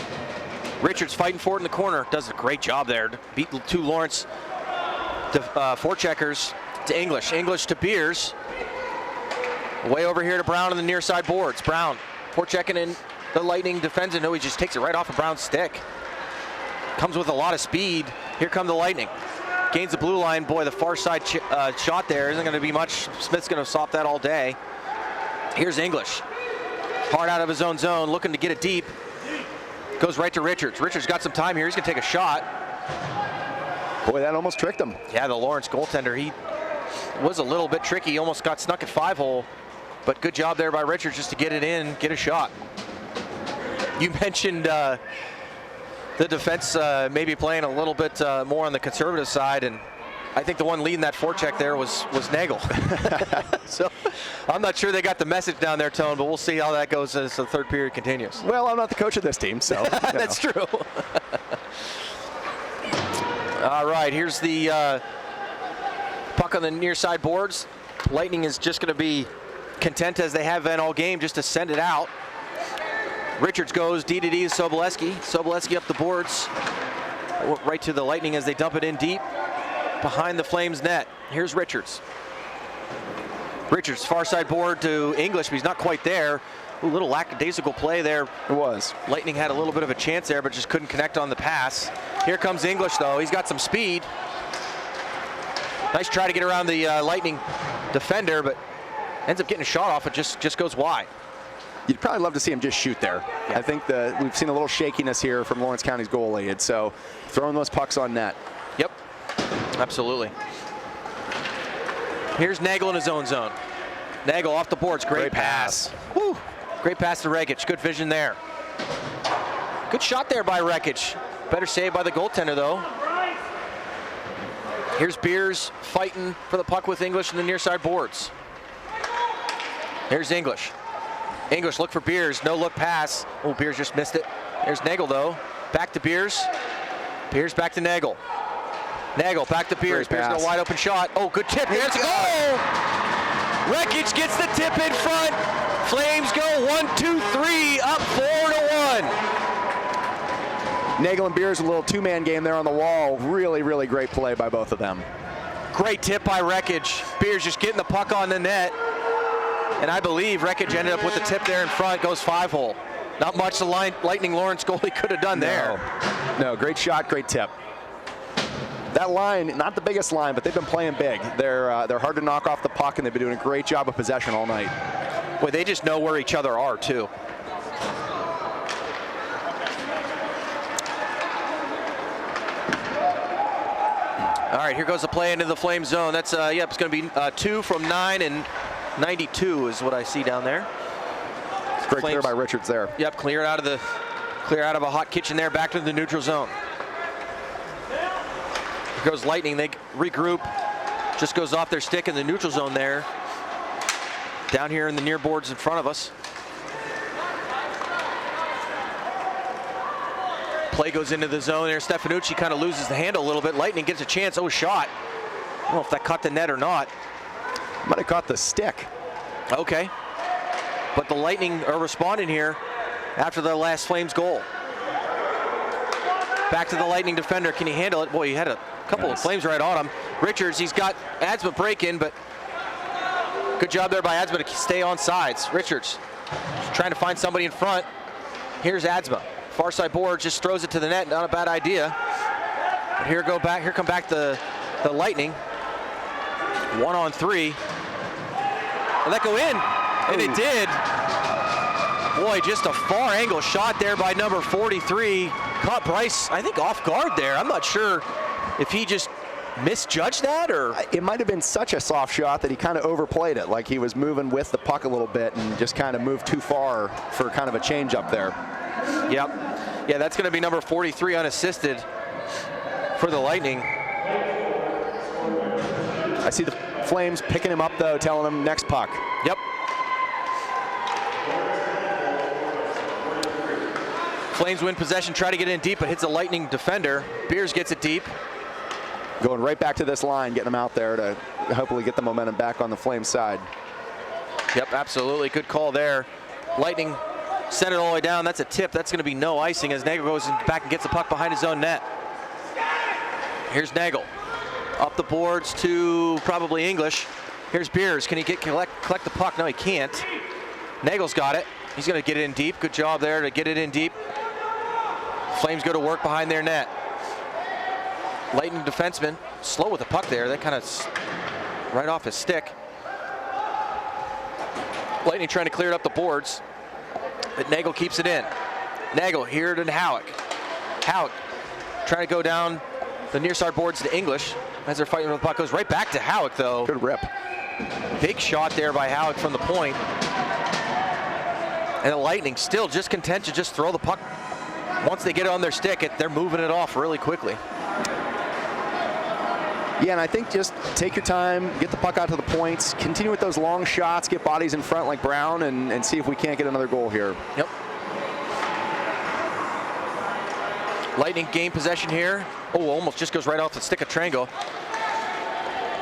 Richards fighting for it in the corner. Does a great job there to beat 2 Lawrence forecheckers to English. English to Beers. Way over here to Brown on the near side boards. Brown forechecking in. The Lightning defends it. No, he just takes it right off of Brown's stick. Comes with a lot of speed. Here come the Lightning. Gains the blue line. Boy, the far side shot there isn't going to be much. Smith's going to stop that all day. Here's English. Hard out of his own zone, looking to get it deep. Goes right to Richards. Richards got some time here. He's going to take a shot. Boy, that almost tricked him. Yeah, the Lawrence goaltender, he was a little bit tricky. He almost got snuck at 5-hole. But good job there by Richards just to get it in, get a shot. You mentioned the defense maybe playing a little bit more on the conservative side, and I think the one leading that forecheck there was Nagel. So I'm not sure they got the message down there, Tone, but we'll see how that goes as the third period continues. Well, I'm not the coach of this team, so. That's true. All right, here's the puck on the near side boards. Lightning is just going to be content as they have been all game just to send it out. Richards goes D to D to Sobolewski. Sobolewski up the boards. Right to the Lightning as they dump it in deep behind the Flames net. Here's Richards. Richards far side board to English, but he's not quite there. A little lackadaisical play there. It was. Lightning had a little bit of a chance there, but just couldn't connect on the pass. Here comes English, though. He's got some speed. Nice try to get around the Lightning defender, but ends up getting a shot off. It just goes wide. You'd probably love to see him just shoot there. Yeah. I think we've seen a little shakiness here from Lawrence County's goalie, and so throwing those pucks on net. Yep, absolutely. Here's Nagel in his own zone. Nagel off the boards, great pass. Woo. Great pass to Regic, good vision there. Good shot there by Wreckage. Better save by the goaltender, though. Here's Beers fighting for the puck with English in the near side boards. Here's English. English look for Beers. No look pass. Oh, Beers just missed it. There's Nagel, though. Back to Beers. Beers back to Nagel. Nagel back to Beers. Beers got a wide open shot. Oh, good tip. There's a goal. Wreckage gets the tip in front. Flames go 1-2-3, up 4-1. Nagel and Beers, a little two-man game there on the wall. Really, really great play by both of them. Great tip by Wreckage. Beers just getting the puck on the net. And I believe Wreckage ended up with the tip there in front, goes 5-hole. Not much the Lightning Lawrence goalie could have done there. No, great shot, great tip. That line, not the biggest line, but they've been playing big. They're hard to knock off the puck, and they've been doing a great job of possession all night. Well, they just know where each other are, too. All right, here goes the play into the Flame zone. That's, it's going to be 2 from 9 and 92 is what I see down there. Great clear by Richards there. Yep, clear out of a hot kitchen there, back to the neutral zone. Here goes Lightning, they regroup. Just goes off their stick in the neutral zone there. Down here in the near boards in front of us. Play goes into the zone there. Stefanucci kind of loses the handle a little bit. Lightning gets a chance. Oh, shot. I don't know if that caught the net or not. Might have caught the stick. Okay. But the Lightning are responding here after the last Flames goal. Back to the Lightning defender. Can he handle it? Boy, he had a couple of Flames right on him. Richards, he's got Adsma break in, but good job there by Adsma to stay on sides. Richards trying to find somebody in front. Here's Adsma. Far side board, just throws it to the net. Not a bad idea. But here come back the Lightning. 1-on-3. And that go in. And it did. Boy, just a far angle shot there by number 43. Caught Bryce, I think, off guard there. I'm not sure if he just misjudged that or. It might have been such a soft shot that he kind of overplayed it. Like he was moving with the puck a little bit and just kind of moved too far for kind of a change up there. Yep. Yeah, that's going to be number 43 unassisted for the Lightning. I see the Flames picking him up, though, telling him next puck. Yep. Flames win possession, try to get in deep, but hits a Lightning defender. Beers gets it deep. Going right back to this line, getting them out there to hopefully get the momentum back on the Flames side. Yep, absolutely. Good call there. Lightning sent it all the way down. That's a tip. That's going to be no icing as Nagel goes back and gets the puck behind his own net. Here's Nagel. Up the boards to probably English. Here's Beers. Can he collect the puck? No, he can't. Nagel's got it. He's going to get it in deep. Good job there to get it in deep. Flames go to work behind their net. Lightning defenseman slow with the puck there. That kind of right off his stick. Lightning trying to clear it up the boards, but Nagel keeps it in. Nagel here to Howick. Howick trying to go down the near side boards to English as they're fighting with the puck. Goes right back to Howick though. Good rip. Big shot there by Howick from the point. And the Lightning still just content to just throw the puck. Once they get it on their stick, they're moving it off really quickly. Yeah, and I think just take your time, get the puck out to the points, continue with those long shots, get bodies in front like Brown, and see if we can't get another goal here. Yep. Lightning gain possession here. Oh, almost just goes right off the stick of Trango.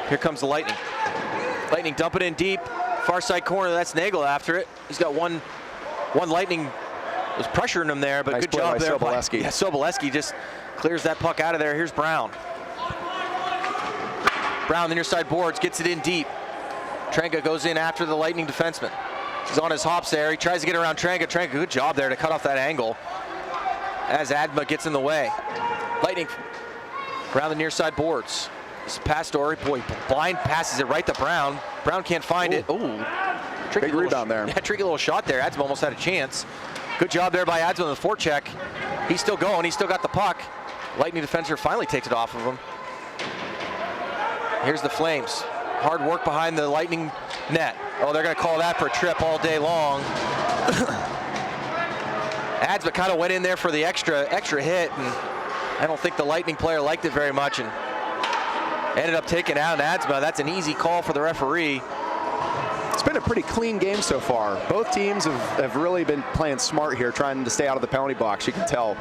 Here comes the Lightning. Lightning dump it in deep. Far side corner, that's Nagel after it. He's got one Lightning was pressuring him there, but nice good job there. Sobolewski. Yeah, Sobolewski just clears that puck out of there. Here's Brown. Brown, the near side boards, gets it in deep. Trango goes in after the Lightning defenseman. He's on his hops there. He tries to get around Trango. Trango, good job there to cut off that angle as Adma gets in the way. Lightning around the near side boards. This is Pastore. Boy, blind passes it right to Brown. Brown can't find it. Ooh, tricky rebound there. Yeah, tricky little shot there. Adma almost had a chance. Good job there by Adma on the forecheck. He's still going. He's still got the puck. Lightning defender finally takes it off of him. Here's the Flames. Hard work behind the Lightning net. Oh, they're going to call that for a trip all day long. Adsma kind of went in there for the extra hit, and I don't think the Lightning player liked it very much and ended up taking out Adsma. That's an easy call for the referee. It's been a pretty clean game so far. Both teams have really been playing smart here, trying to stay out of the penalty box, you can tell.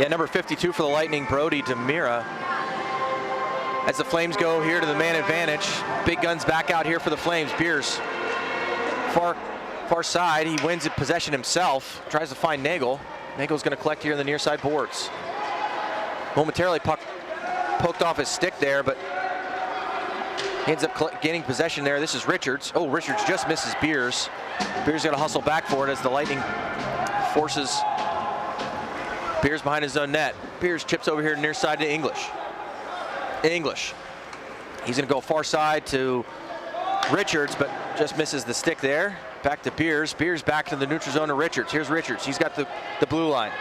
Yeah, number 52 for the Lightning, Brody DeMira. As the Flames go here to the man advantage, big guns back out here for the Flames. Beers, far side, he wins it possession himself, tries to find Nagel. Nagel's going to collect here in the near side boards. Momentarily puck poked off his stick there, but he ends up gaining possession there. This is Richards. Oh, Richards just misses Beers. Beers got to hustle back for it as the Lightning forces Beers behind his own net. Beers chips over here near side to English. He's going to go far side to Richards, but just misses the stick there. Back to Beers. Beers back to the neutral zone to Richards. Here's Richards. He's got the blue line.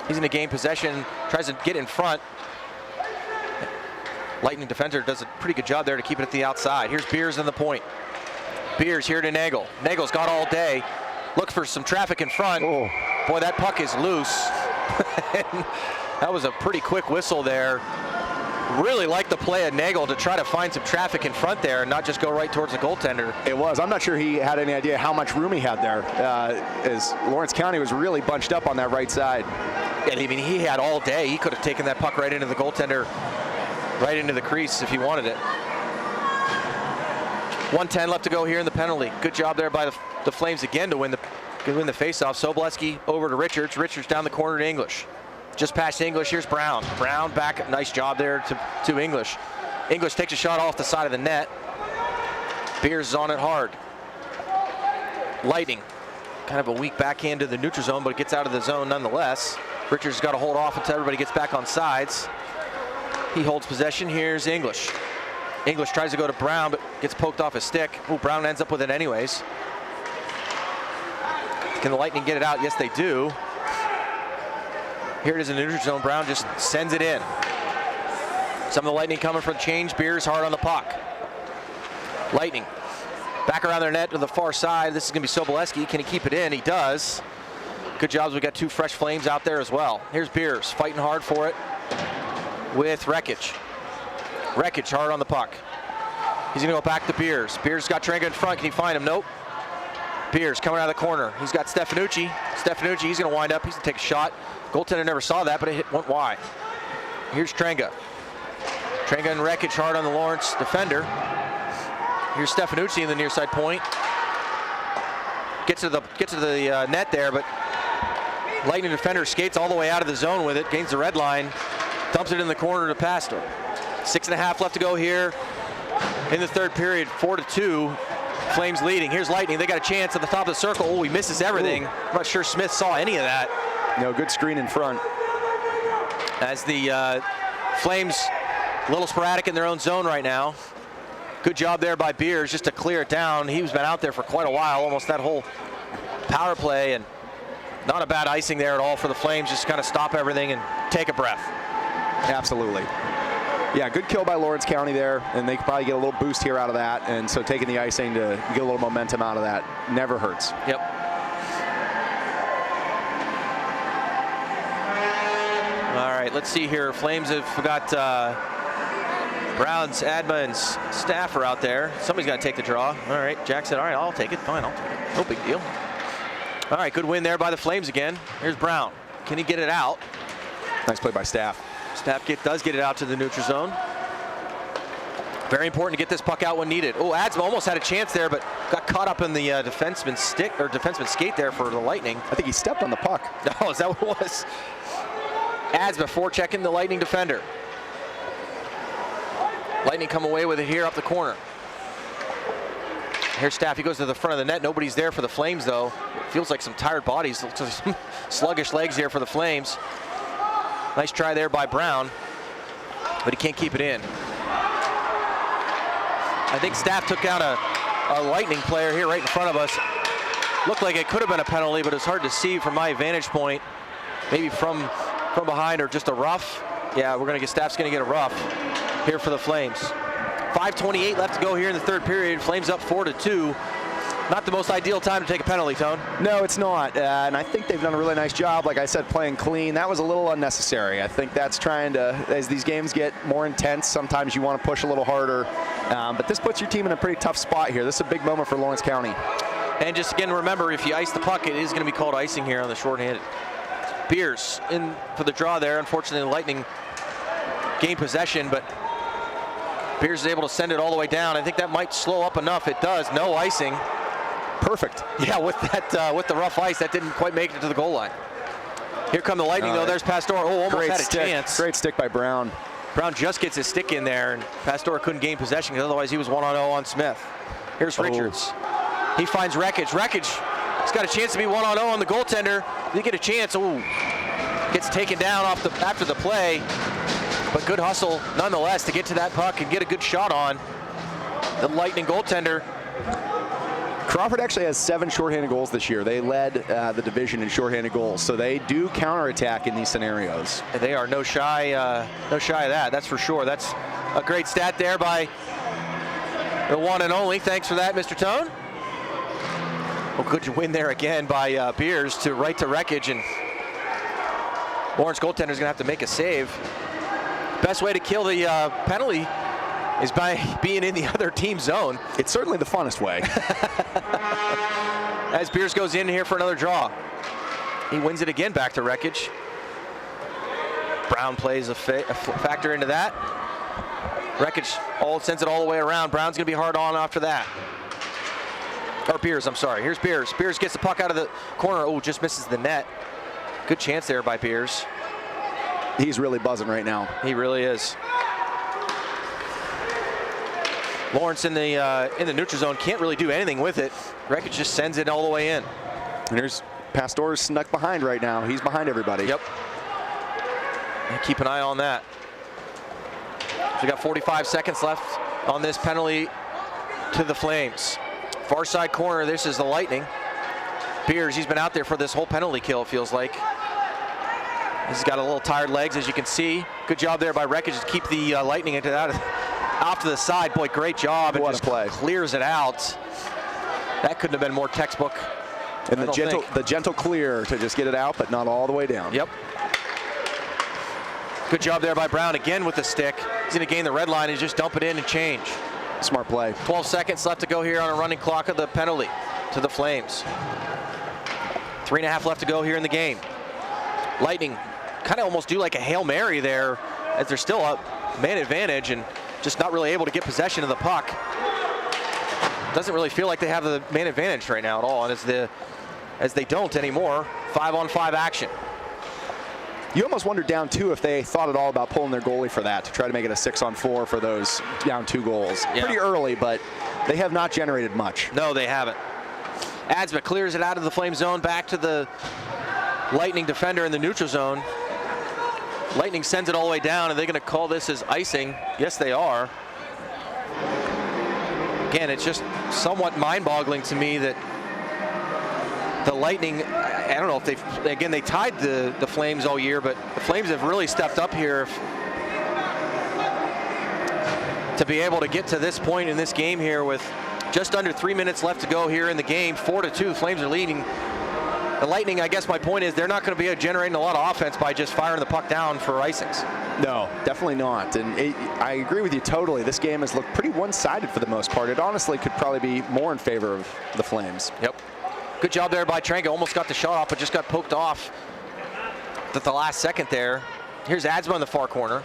He's going to gain possession, tries to get in front. Lightning defender does a pretty good job there to keep it at the outside. Here's Beers in the point. Beers here to Nagel. Nagel's got all day. Look for some traffic in front. Oh. Boy, that puck is loose. That was a pretty quick whistle there. Really like the play of Nagel to try to find some traffic in front there and not just go right towards the goaltender. It was. I'm not sure he had any idea how much room he had there, as Lawrence County was really bunched up on that right side. And I mean, he had all day. He could have taken that puck right into the goaltender, right into the crease if he wanted it. 1:10 left to go here in the penalty. Good job there by the Flames again to win the faceoff. Sobolewski over to Richards. Richards down the corner to English. Just past English, here's Brown. Brown back, nice job there to English. English takes a shot off the side of the net. Beers is on it hard. Lightning, kind of a weak backhand to the neutral zone, but it gets out of the zone nonetheless. Richards got to hold off until everybody gets back on sides. He holds possession. Here's English. English tries to go to Brown, but gets poked off his stick. Ooh, Brown ends up with it anyways. Can the Lightning get it out? Yes, they do. Here it is in the neutral zone. Brown just sends it in. Some of the Lightning coming for the change. Beers hard on the puck. Lightning back around their net to the far side. This is going to be Sobolewski. Can he keep it in? He does. Good job. We got two fresh Flames out there as well. Here's Beers fighting hard for it with Rekic. Rekic hard on the puck. He's going to go back to Beers. Beers got Trenga in front. Can he find him? Nope. Beers coming out of the corner. He's got Stefanucci. Stefanucci, he's going to wind up. He's going to take a shot. Goaltender never saw that, but it went wide. Here's Trenga. Trenga and Rekic hard on the Lawrence defender. Here's Stefanucci in the near side point. Gets to the net there, but Lightning defender skates all the way out of the zone with it, gains the red line, dumps it in the corner to Pastor. 6.5 left to go here in the third period. 4-2. Flames leading. Here's Lightning. They got a chance at the top of the circle. Oh, he misses everything. I'm not sure Smith saw any of that. No, good screen in front. As the Flames a little sporadic in their own zone right now. Good job there by Beers just to clear it down. He's been out there for quite a while, almost that whole power play, and not a bad icing there at all for the Flames. Just kind of stop everything and take a breath. Absolutely. Yeah, good kill by Lawrence County there, and they could probably get a little boost here out of that, and so taking the icing to get a little momentum out of that never hurts. Yep. All right, let's see here. Flames have got Browns, Adma, and Staffer out there. Somebody's got to take the draw. All right, Jack said, all right, I'll take it. Fine, I'll take it. No big deal. All right, good win there by the Flames again. Here's Brown. Can he get it out? Nice play by Staff. Staff does get it out to the neutral zone. Very important to get this puck out when needed. Oh, Adsma almost had a chance there, but got caught up in the defenseman's stick or defenseman's skate there for the Lightning. I think he stepped on the puck. Oh, is that what it was? Adsma forechecking the Lightning defender. Lightning come away with it here up the corner. Here's Staff. He goes to the front of the net. Nobody's there for the Flames, though. Feels like some tired bodies. Looks like some sluggish legs here for the Flames. Nice try there by Brown, but he can't keep it in. I think Staff took out a Lightning player here right in front of us. Looked like it could have been a penalty, but it's hard to see from my vantage point. Maybe from behind or just a rough. Yeah, Staff's gonna get a rough here for the Flames. 5:28 left to go here in the third period. Flames up 4-2. Not the most ideal time to take a penalty, Tone. No, it's not, and I think they've done a really nice job, like I said, playing clean. That was a little unnecessary. I think that's trying to, as these games get more intense, sometimes you want to push a little harder, but this puts your team in a pretty tough spot here. This is a big moment for Lawrence County. And just again, remember, if you ice the puck, it is going to be called icing here on the shorthanded. Beers in for the draw there. Unfortunately, the Lightning gained possession, but Beers is able to send it all the way down. I think that might slow up enough. It does. No icing. Perfect. Yeah, with that, with the rough ice, that didn't quite make it to the goal line. Here come the Lightning, though. There's Pastor. Oh, almost had a chance. Great stick by Brown. Brown just gets his stick in there, and Pastor couldn't gain possession because otherwise he was 1-on-0 on Smith. Here's Richards. He finds Wreckage. Wreckage has got a chance to be 1-on-0 on the goaltender. They get a chance. Ooh, gets taken down after the play, but good hustle nonetheless to get to that puck and get a good shot on the Lightning goaltender. Crawford actually has 7 shorthanded goals this year. They led the division in shorthanded goals, so they do counterattack in these scenarios. They are no shy of that. That's for sure. That's a great stat there by the one and only. Thanks for that, Mr. Tone. Well, good win there again by Beers to Wreckage, and Lawrence goaltender's gonna have to make a save. Best way to kill the penalty is by being in the other team's zone. It's certainly the funnest way. As Beers goes in here for another draw. He wins it again back to Wreckage. Brown plays a factor into that. Wreckage sends it all the way around. Brown's gonna be hard on after that. Or Beers, I'm sorry. Here's Beers. Beers gets the puck out of the corner. Oh, just misses the net. Good chance there by Beers. He's really buzzing right now. He really is. Lawrence in the neutral zone can't really do anything with it. Wreckage just sends it all the way in. And here's Pastor snuck behind right now. He's behind everybody. Yep. And keep an eye on that. We got 45 seconds left on this penalty to the Flames. Far side corner, this is the Lightning. Beers, he's been out there for this whole penalty kill, it feels like. He's got a little tired legs, as you can see. Good job there by Wreckage to keep the Lightning into that off to the side. Boy, great job. What and just a play. Clears it out. That couldn't have been more textbook. And the gentle clear to just get it out, but not all the way down. Yep. Good job there by Brown again with the stick. He's going to gain the red line and just dump it in and change. Smart play. 12 seconds left to go here on a running clock of the penalty to the Flames. 3.5 left to go here in the game. Lightning kind of almost do like a Hail Mary there as they're still up man advantage and just not really able to get possession of the puck. Doesn't really feel like they have the man advantage right now at all, and as they don't anymore. 5-on-5 action. You almost wonder down 2 if they thought at all about pulling their goalie for that, to try to make it a 6-on-4 for those down 2 goals. Yeah. Pretty early, but they have not generated much. No, they haven't. Adsma clears it out of the Flame zone, back to the Lightning defender in the neutral zone. Lightning sends it all the way down. Are they going to call this as icing? Yes, they are. Again, it's just somewhat mind-boggling to me that the Lightning, I don't know if they tied the Flames all year, but the Flames have really stepped up here to be able to get to this point in this game here with just under 3 minutes left to go here in the game. 4-2, the Flames are leading. The Lightning, I guess my point is, they're not going to be generating a lot of offense by just firing the puck down for icings. No, definitely not. And I agree with you totally. This game has looked pretty one-sided for the most part. It honestly could probably be more in favor of the Flames. Yep. Good job there by Trenga. Almost got the shot off, but just got poked off at the last second there. Here's Adsma in the far corner.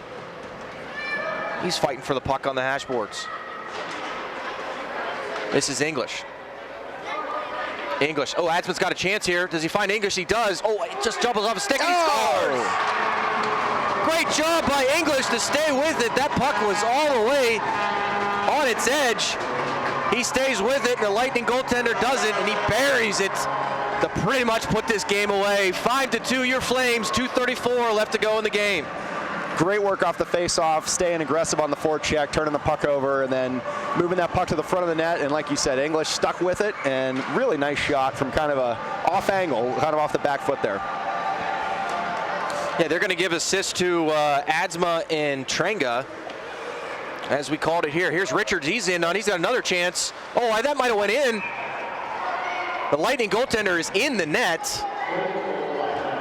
He's fighting for the puck on the hash boards. This is English. English. Oh, Adsman's got a chance here. Does he find English? He does. Oh, it just jumps off a stick. He scores! Great job by English to stay with it. That puck was all the way on its edge. He stays with it, and the Lightning goaltender doesn't, and he buries it to pretty much put this game away. 5-2, your Flames. 2:34 left to go in the game. Great work off the face-off, staying aggressive on the forecheck, turning the puck over, and then moving that puck to the front of the net. And like you said, English stuck with it, and really nice shot from kind of a off angle, kind of off the back foot there. Yeah, they're going to give assists to Adsma and Trenga, as we called it here. Here's Richards. He's in on. He's got another chance. Oh, that might have went in. The Lightning goaltender is in the net,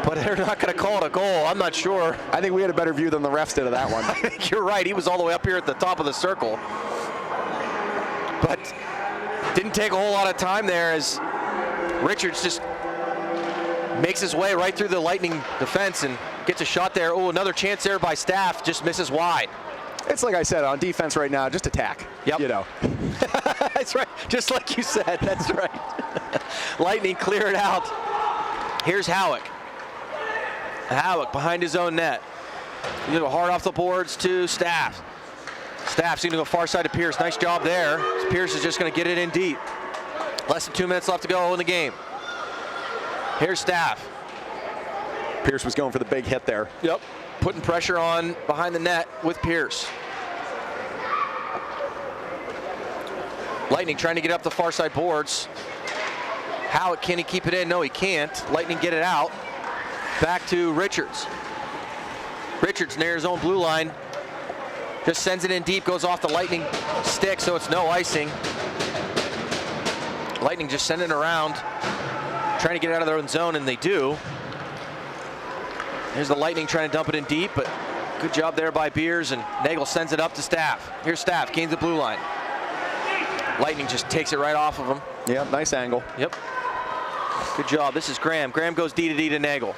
but they're not going to call it a goal. I'm not sure. I think we had a better view than the refs did of that one. I think you're right. He was all the way up here at the top of the circle. But didn't take a whole lot of time there as Richards just makes his way right through the Lightning defense and gets a shot there. Oh, another chance there by Staff, just misses wide. It's like I said, on defense right now, just attack. Yep. You know. That's right. Just like you said. That's right. Lightning clear it out. Here's Howick. Howick behind his own net. You know, hard off the boards to Staff. Staff seems to go far side to Pierce. Nice job there. Pierce is just going to get it in deep. Less than 2 minutes left to go in the game. Here's Staff. Pierce was going for the big hit there. Yep. Putting pressure on behind the net with Pierce. Lightning trying to get up the far side boards. Howick, can he keep it in? No, he can't. Lightning get it out. Back to Richards. Richards near his own blue line. Just sends it in deep, goes off the Lightning stick, so it's no icing. Lightning just sending it around, trying to get out of their own zone, and they do. Here's the Lightning trying to dump it in deep, but good job there by Beers, and Nagel sends it up to Staff. Here's Staff, gains the blue line. Lightning just takes it right off of him. Yeah, nice angle. Yep. Good job. This is Graham. Graham goes D to D to Nagel.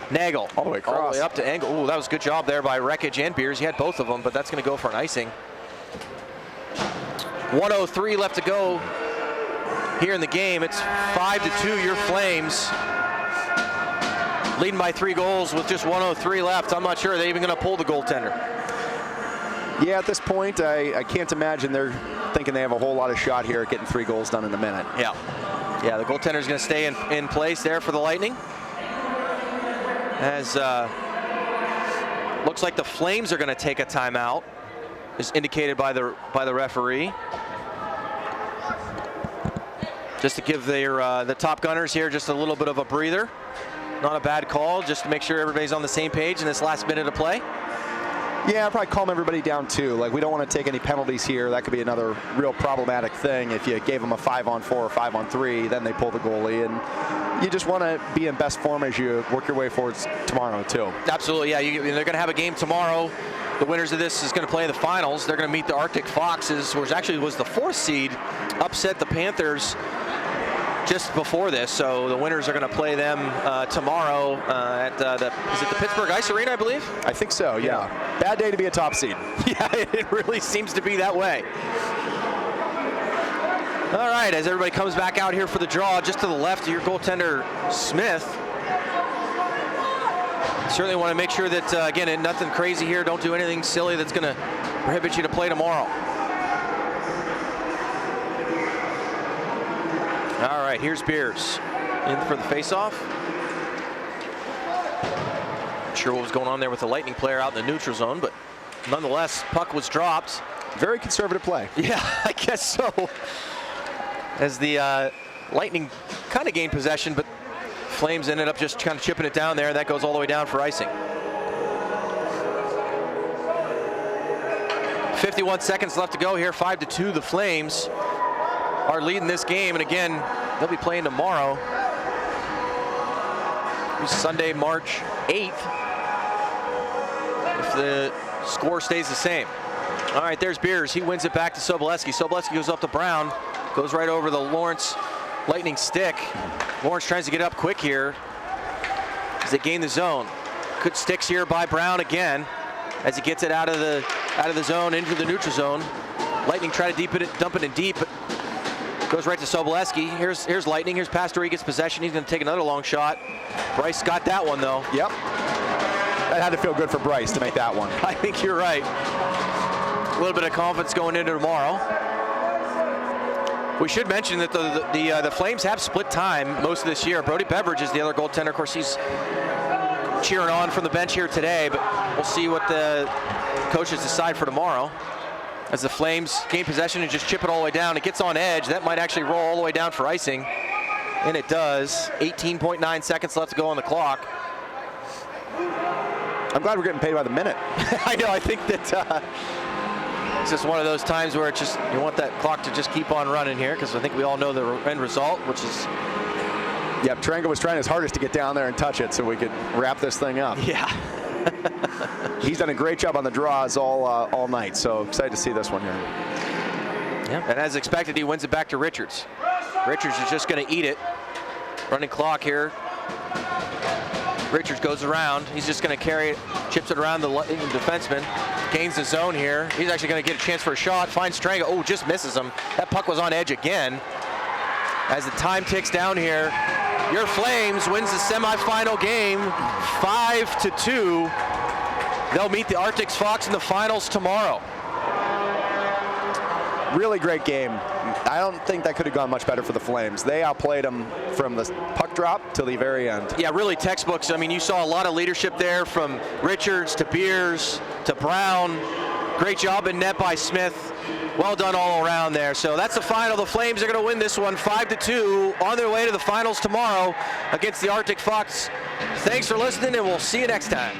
Nagel all the way across. All the way up to Angle. Ooh, that was a good job there by Wreckage and Beers. He had both of them, but that's going to go for an icing. 1:03 left to go here in the game. It's 5-2 your Flames. Leading by 3 goals with just 1:03 left. I'm not sure they're even going to pull the goaltender. Yeah, at this point, I can't imagine they're thinking they have a whole lot of shot here at getting 3 goals done in a minute. Yeah. Yeah, the goaltender's going to stay in place there for the Lightning. As looks like the Flames are going to take a timeout, as indicated by the referee. Just to give the top gunners here just a little bit of a breather. Not a bad call, just to make sure everybody's on the same page in this last minute of play. Yeah, I'd probably calm everybody down too. Like, we don't want to take any penalties here. That could be another real problematic thing. If you gave them a 5-on-4 or 5-on-3, then they pull the goalie. And you just want to be in best form as you work your way forward tomorrow too. Absolutely, yeah. They're going to have a game tomorrow. The winners of this is going to play in the finals. They're going to meet the Arctic Foxes, which actually was the 4th seed, upset the Panthers just before this. So the winners are going to play them tomorrow at is it the Pittsburgh Ice Arena, I believe? I think so, yeah. Bad day to be a top seed. Yeah, it really seems to be that way. All right, as everybody comes back out here for the draw, just to the left of your goaltender, Smith. Certainly want to make sure that, again, nothing crazy here. Don't do anything silly that's going to prohibit you to play tomorrow. All right, here's Beers in for the faceoff. Not sure what was going on there with the Lightning player out in the neutral zone, but nonetheless, puck was dropped. Very conservative play. Yeah, I guess so. As the Lightning kind of gained possession, but Flames ended up just kind of chipping it down there. That goes all the way down for icing. 51 seconds left to go here. 5-2, the Flames are leading this game, and again, they'll be playing tomorrow. Sunday, March 8th, if the score stays the same. All right, there's Beers. He wins it back to Sobolewski. Sobolewski goes up to Brown, goes right over the Lawrence Lightning stick. Lawrence tries to get up quick here as they gain the zone. Good sticks here by Brown again as he gets it out of the zone into the neutral zone. Lightning try to dump it in deep, but goes right to Sobolewski. Here's Lightning. Here's Pastor. He gets possession. He's going to take another long shot. Bryce got that one though. Yep. That had to feel good for Bryce to make that one. I think you're right. A little bit of confidence going into tomorrow. We should mention that the Flames have split time most of this year. Brody Beveridge is the other goaltender. Of course, he's cheering on from the bench here today, but we'll see what the coaches decide for tomorrow. As the Flames gain possession and just chip it all the way down. It gets on edge. That might actually roll all the way down for icing. And it does. 18.9 seconds left to go on the clock. I'm glad we're getting paid by the minute. I know. I think that it's just one of those times where it's just you want that clock to just keep on running here, because I think we all know the end result, which is Yep, Trango was trying his hardest to get down there and touch it so we could wrap this thing up. Yeah. He's done a great job on the draws all night, so excited to see this one here. Yeah. And as expected, he wins it back to Richards. Richards is just going to eat it. Running clock here. Richards goes around. He's just going to carry it, chips it around the defenseman. Gains the zone here. He's actually going to get a chance for a shot. Finds Trango. Oh, just misses him. That puck was on edge again. As the time ticks down here, your Flames wins the semifinal game 5-2. They'll meet the Arctic Fox in the finals tomorrow. Really great game. I don't think that could have gone much better for the Flames. They outplayed them from the puck drop till the very end. Yeah, really textbooks. I mean, you saw a lot of leadership there from Richards to Beers to Brown. Great job in net by Smith. Well done all around there. So that's the final. The Flames are going to win this one 5-2 on their way to the finals tomorrow against the Arctic Fox. Thanks for listening, and we'll see you next time.